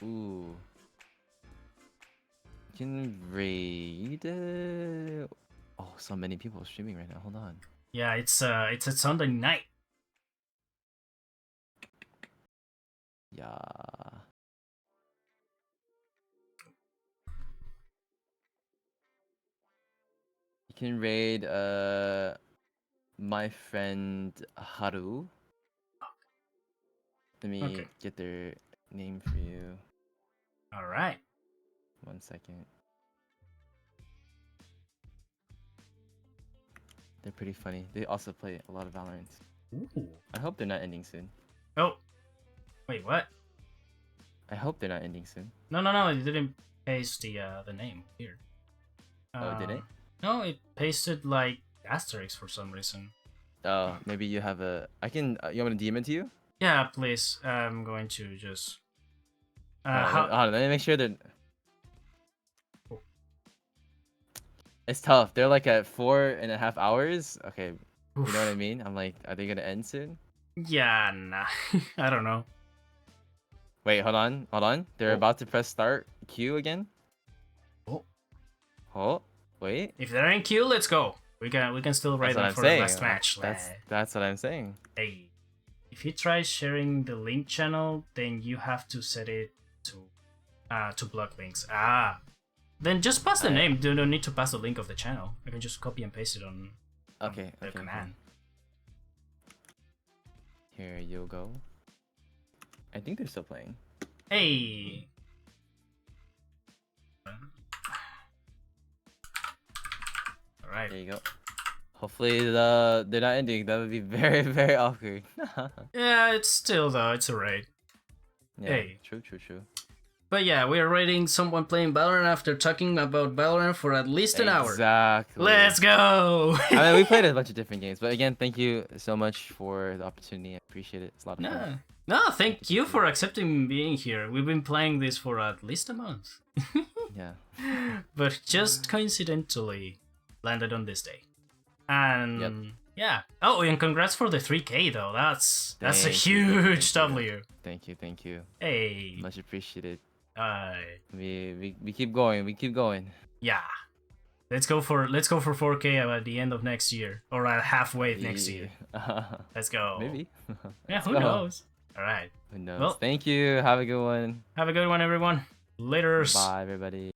Ooh. You can raid. Oh, so many people are streaming right now. Hold on. Yeah, it's a Sunday night. Yeah. You can raid my friend Haru. Let me Okay. get their name for you. All right. 1 second. They're pretty funny. They also play a lot of Valorant. Ooh. I hope they're not ending soon. Oh. Wait, what? I hope they're not ending soon. No, it didn't paste the name here. Oh, did it? No, it pasted like asterisks for some reason. Oh, maybe you have a. I can. You want me to DM it to you? Yeah, please. I'm going to just. Hold on, let me make sure that. Oh. It's tough. They're like at 4.5 hours. Okay, Oof. you know what I mean? I'm like, are they gonna end soon? Yeah, nah. I don't know. Wait, hold on. They're Oh. about to press start queue again. Oh, wait. If they're in queue, let's go. We can still That's ride what them I'm for saying. the last match. That's what I'm saying. Hey, if you try sharing the link channel, then you have to set it to block links. Then just pass the name. Do not need to pass the link of the channel. I can just copy and paste it on Okay. the command. Here you go. I think they're still playing. Hey. All right. There you go. Hopefully they're not ending. That would be very, very awkward. Yeah, it's still though. It's a raid. Yeah, Hey. True. But yeah, we are rating someone playing Valorant after talking about Valorant for at least an hour. Exactly. Let's go! I mean, we played a bunch of different games, but again, thank you so much for the opportunity. I appreciate it. It's a lot of fun. No, thank you for accepting being here. We've been playing this for at least a month. Yeah. But just coincidentally landed on this day. And yeah. Oh, and congrats for the 3K though. That's a Thank you, huge thank W. Thank you. Hey. Much appreciated. We We keep going. Yeah. Let's go for 4K at the end of next year or at halfway next year. Let's go. Maybe. Yeah, who knows? All right. Who knows? Well, thank you. Have a good one. Have a good one, everyone. Later. Bye, everybody.